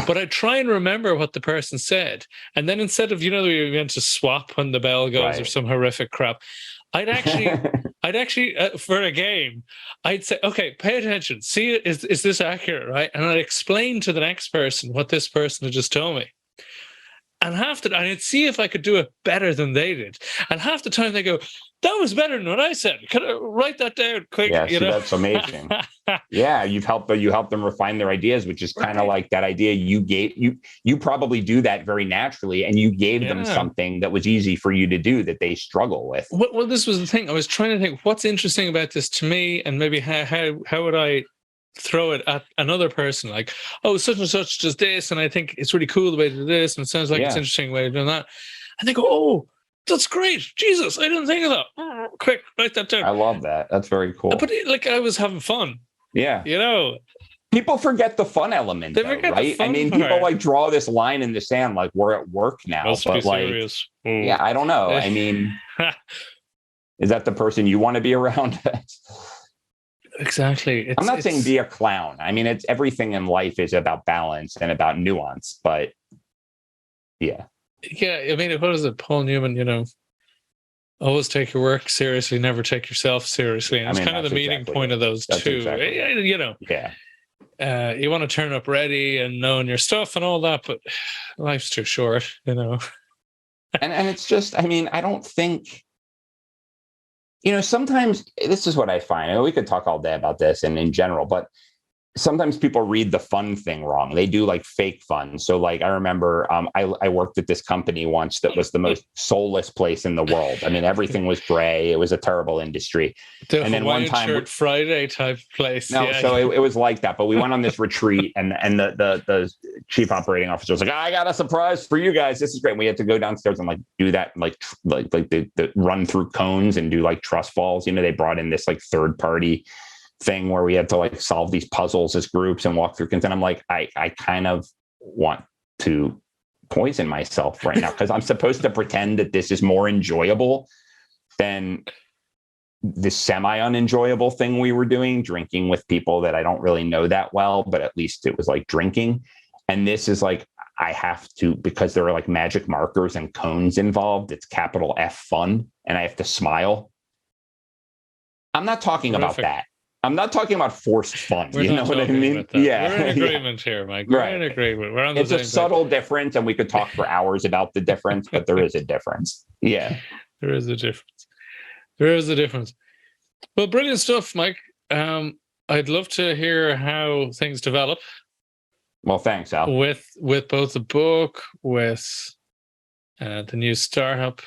Speaker 1: But I try and remember what the person said. And then instead of, we went to swap when the bell goes or some horrific crap, I'd actually for a game, I'd say, okay, pay attention. See, is this accurate, right? And I'd explain to the next person what this person had just told me. And I'd see if I could do it better than they did. And half the time they go, that was better than what I said. Could I write that down quick?
Speaker 2: Yeah, that's amazing. Yeah, you help them refine their ideas, which is kind of like that idea you gave. You probably do that very naturally, and you gave them something that was easy for you to do that they struggle with.
Speaker 1: Well, this was the thing. I was trying to think what's interesting about this to me, and maybe how would I throw it at another person, like, oh, such and such does this, and I think it's really cool the way to do this, and it sounds like it's an interesting way of doing that. And they go, oh, that's great. Jesus, I didn't think of that. Quick, write that down.
Speaker 2: I love that. That's very cool.
Speaker 1: But I was having fun.
Speaker 2: Yeah. People forget the fun element, right? I mean, people like draw this line in the sand, like we're at work now.
Speaker 1: Must
Speaker 2: but
Speaker 1: be serious.
Speaker 2: Yeah, I don't know. I mean, is that the person you want to be around?
Speaker 1: Exactly.
Speaker 2: I'm not saying be a clown. I mean, it's everything in life is about balance and about nuance, but yeah.
Speaker 1: Yeah, I mean, what is it? Paul Newman, always take your work seriously, never take yourself seriously. And it's kind of the meeting point of those two.
Speaker 2: Yeah.
Speaker 1: You want to turn up ready and knowing your stuff and all that, but life's too short, and
Speaker 2: it's just, I mean, I don't think, sometimes this is what I find. We could talk all day about this and in general, but sometimes people read the fun thing wrong. They do like fake fun. So like, I remember I worked at this company once that was the most soulless place in the world. I mean, everything was gray. It was a terrible industry.
Speaker 1: And then one time Friday type place.
Speaker 2: No, yeah. So it was like that. But we went on this retreat and the chief operating officer was like, I got a surprise for you guys. This is great. And we had to go downstairs and like do that, like the run through cones and do like trust falls. They brought in this like third party thing where we had to like solve these puzzles as groups and walk through. And I'm like, I kind of want to poison myself right now because I'm supposed to pretend that this is more enjoyable than the semi-unenjoyable thing we were doing, drinking with people that I don't really know that well, but at least it was like drinking. And this is like, I have to, because there are like magic markers and cones involved, it's capital F fun, and I have to smile. I'm not talking about that. I'm not talking about forced fun. You know what I mean?
Speaker 1: Yeah. We're in agreement here, Mike. We're in agreement. We're on the same
Speaker 2: page. It's a subtle difference, and we could talk for hours about the difference, but there is a difference. Yeah.
Speaker 1: There is a difference. Well, brilliant stuff, Mike. I'd love to hear how things develop.
Speaker 2: Well, thanks, Al.
Speaker 1: With both the book, with the new startup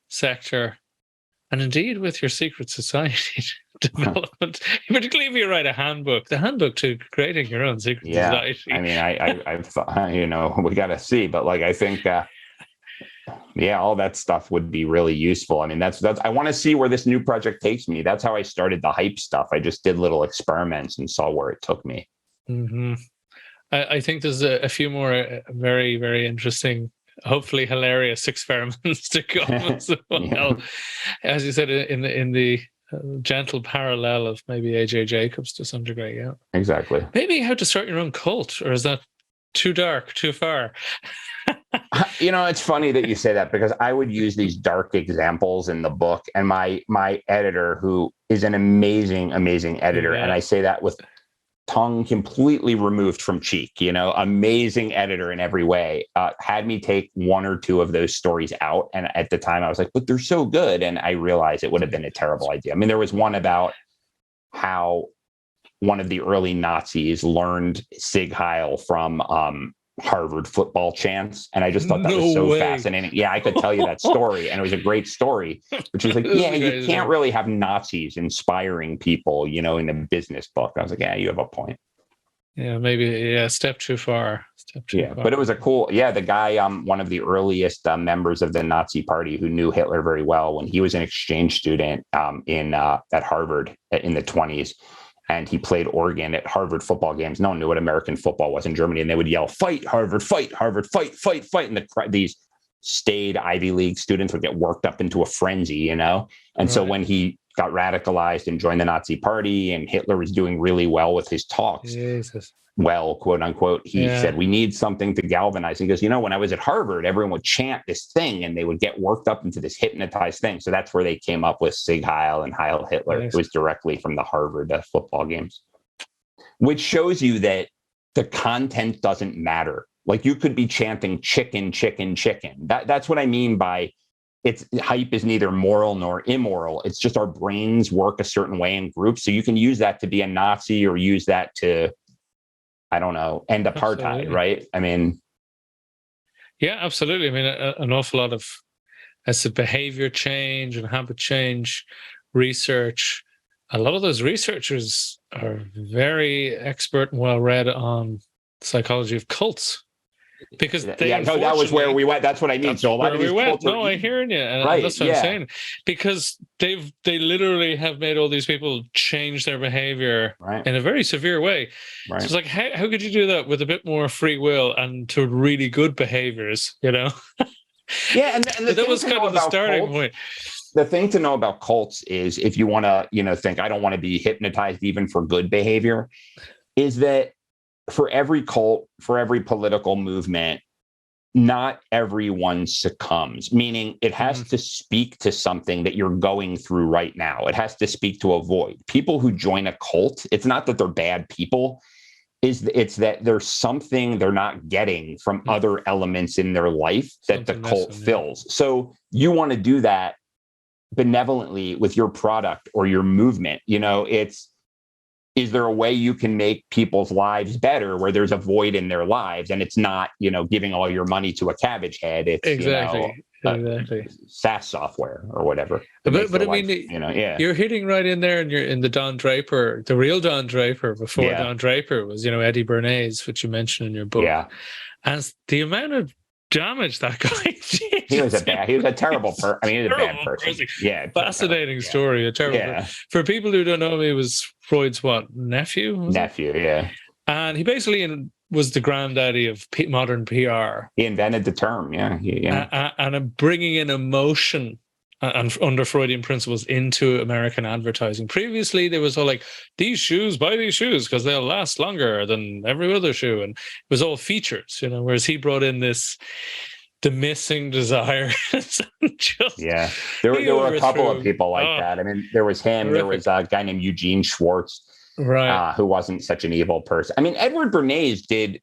Speaker 1: sector, and indeed with your secret society development, particularly if you write a handbook, the handbook to creating your own secret society.
Speaker 2: I mean, I've thought, we got to see, but like, I think, all that stuff would be really useful. I mean, that's, I want to see where this new project takes me. That's how I started the Hype stuff. I just did little experiments and saw where it took me.
Speaker 1: Mm-hmm. I think there's a few more very, very interesting, hopefully hilarious experiments to come as well. Yeah. As you said, in the gentle parallel of maybe AJ Jacobs to some degree. Yeah,
Speaker 2: exactly.
Speaker 1: Maybe how to start your own cult, or is that too dark, too far?
Speaker 2: It's funny that you say that, because I would use these dark examples in the book, and my editor, who is an amazing editor, and I say that with tongue completely removed from cheek, amazing editor in every way, had me take one or two of those stories out. And at the time I was like, but they're so good. And I realized it would have been a terrible idea. I mean, there was one about how one of the early Nazis learned Sieg Heil from Harvard football chants. And I just thought that was so fascinating. Yeah, I could tell you that story. And it was a great story, which was like, yeah, you can't really have Nazis inspiring people, you know, in a business book. I was like, yeah, you have a point.
Speaker 1: Yeah, maybe, yeah, step too far.
Speaker 2: But it was a cool, the guy, one of the earliest members of the Nazi party who knew Hitler very well when he was an exchange student at Harvard in the 1920s. And he played organ at Harvard football games. No one knew what American football was in Germany. And they would yell, fight, Harvard, fight, Harvard, fight, fight, fight. And these staid Ivy League students would get worked up into a frenzy, you know? And so when he got radicalized and joined the Nazi party and Hitler was doing really well with his talks, well, quote unquote, he said, we need something to galvanize. He goes, you know, when I was at Harvard, everyone would chant this thing and they would get worked up into this hypnotized thing. So that's where they came up with Sig Heil and Heil Hitler. It was directly from the Harvard football games, which shows you that the content doesn't matter. Like you could be chanting chicken, chicken, chicken. That's what I mean by hype is neither moral nor immoral. It's just our brains work a certain way in groups. So you can use that to be a Nazi or use that to, I don't know, end apartheid, absolutely. Right? I mean,
Speaker 1: yeah, absolutely. I mean, an awful lot of, as the behavior change and habit change research, a lot of those researchers are very expert and well read on psychology of cults. Because that
Speaker 2: was where we went. That's what I mean. So a lot of these cults
Speaker 1: no, I'm hearing you, and that's what I'm saying. Because they literally have made all these people change their behavior in a very severe way. Right. So it's like, how could you do that with a bit more free will and to really good behaviors? You know?
Speaker 2: And
Speaker 1: that was kind of the starting point.
Speaker 2: The thing to know about cults is, if you want to, think I don't want to be hypnotized even for good behavior, is that for every cult, for every political movement, not everyone succumbs, meaning it has to speak to something that you're going through right now. It has to speak to a void. People who join a cult, it's not that they're bad people, it's that there's something they're not getting from other elements in their life that the cult fills. So you want to do that benevolently with your product or your movement. Is there a way you can make people's lives better where there's a void in their lives and it's not, giving all your money to a cabbage head? It's
Speaker 1: exactly.
Speaker 2: SaaS software or whatever.
Speaker 1: But I mean, you're hitting right in there, and you're in the Don Draper, the real Don Draper before Don Draper was, Eddie Bernays, which you mentioned in your book. Yeah. And the amount of damage that guy did.
Speaker 2: He was a terrible person. I mean, he was a bad person. Yeah.
Speaker 1: Fascinating story. A terrible for people who don't know him, he was Freud's nephew?
Speaker 2: Yeah.
Speaker 1: And he basically was the granddaddy of modern PR.
Speaker 2: He invented the term,
Speaker 1: and bringing in emotion and under Freudian principles into American advertising. Previously, there was all like, these shoes, buy these shoes because they'll last longer than every other shoe. And it was all features, whereas he brought in the missing desire.
Speaker 2: There were a couple of people like that. I mean, there was him. Terrific. There was a guy named Eugene Schwartz, who wasn't such an evil person. I mean, Edward Bernays did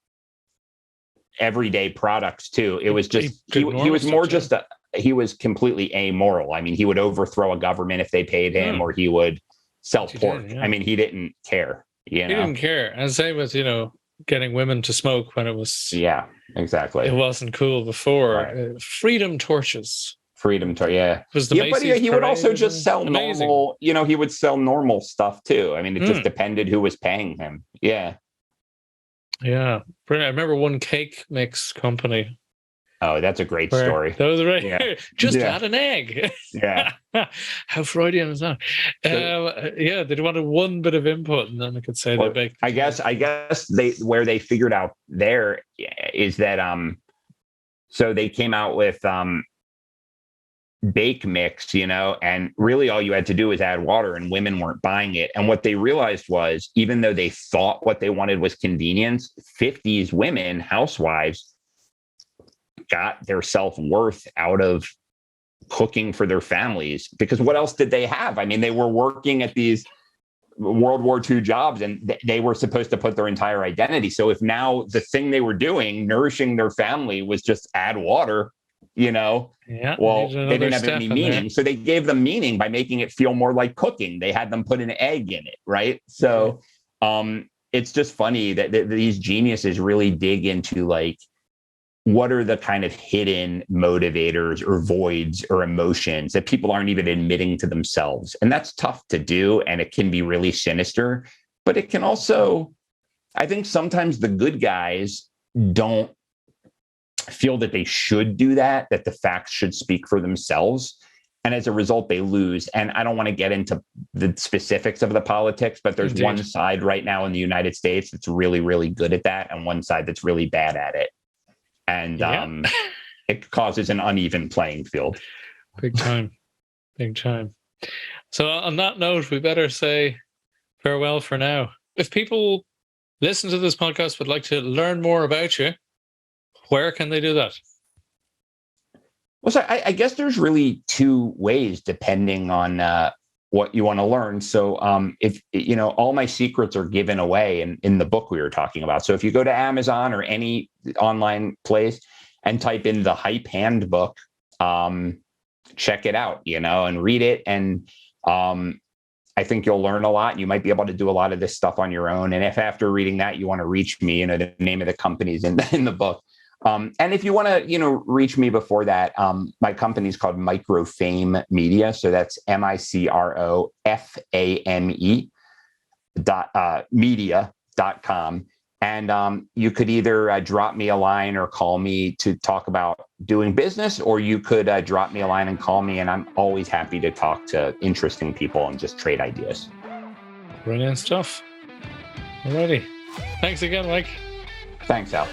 Speaker 2: everyday products too. It was just, he was more just he was completely amoral. I mean, he would overthrow a government if they paid him, or he would sell pork. I mean, he didn't care. He
Speaker 1: didn't care. And same with, getting women to smoke when it was.
Speaker 2: Yeah, exactly.
Speaker 1: It wasn't cool before. Right. Freedom torches.
Speaker 2: Was the but he would also just sell normal, he would sell normal stuff too. I mean, it just depended who was paying him. Yeah.
Speaker 1: Yeah. I remember one cake mix company.
Speaker 2: Oh, that's a great story.
Speaker 1: That was right. Yeah. Just add an egg.
Speaker 2: Yeah.
Speaker 1: How Freudian is that? They wanted one bit of input, and then I could say they baked.
Speaker 2: I guess where they figured out there is that so they came out with bake mix, and really all you had to do was add water, and women weren't buying it. And what they realized was, even though they thought what they wanted was convenience, 50s women, housewives, got their self-worth out of cooking for their families, because what else did they have? I mean, they were working at these World War II jobs, and they were supposed to put their entire identity. So if now the thing they were doing, nourishing their family, was just add water, they didn't have any meaning. So they gave them meaning by making it feel more like cooking. They had them put an egg in it, right? So it's just funny that these geniuses really dig into like, what are the kind of hidden motivators or voids or emotions that people aren't even admitting to themselves? And that's tough to do. And it can be really sinister, but it can also, I think sometimes the good guys don't feel that they should do that the facts should speak for themselves. And as a result, they lose. And I don't want to get into the specifics of the politics, but there's one side right now in the United States that's really, really good at that, and one side that's really bad at it. And it causes an uneven playing field.
Speaker 1: Big time. Big time. So on that note, we better say farewell for now. If people listen to this podcast would like to learn more about you, where can they do that?
Speaker 2: Well, so I guess there's really two ways depending on what you want to learn. So if you know, all my secrets are given away in the book we were talking about. So if you go to Amazon or any online place and type in the Hype Handbook, check it out, you know, and read it. And I think you'll learn a lot. You might be able to do a lot of this stuff on your own. And if after reading that you want to reach me, you know, the name of the company's in the book. And if you want to, you know, reach me before that, my company is called Microfame Media. So that's MICROFAME.media.com. And you could either drop me a line or call me to talk about doing business, or you could drop me a line and call me. And I'm always happy to talk to interesting people and just trade ideas.
Speaker 1: Brilliant stuff. Alrighty. Thanks again, Mike.
Speaker 2: Thanks, Al.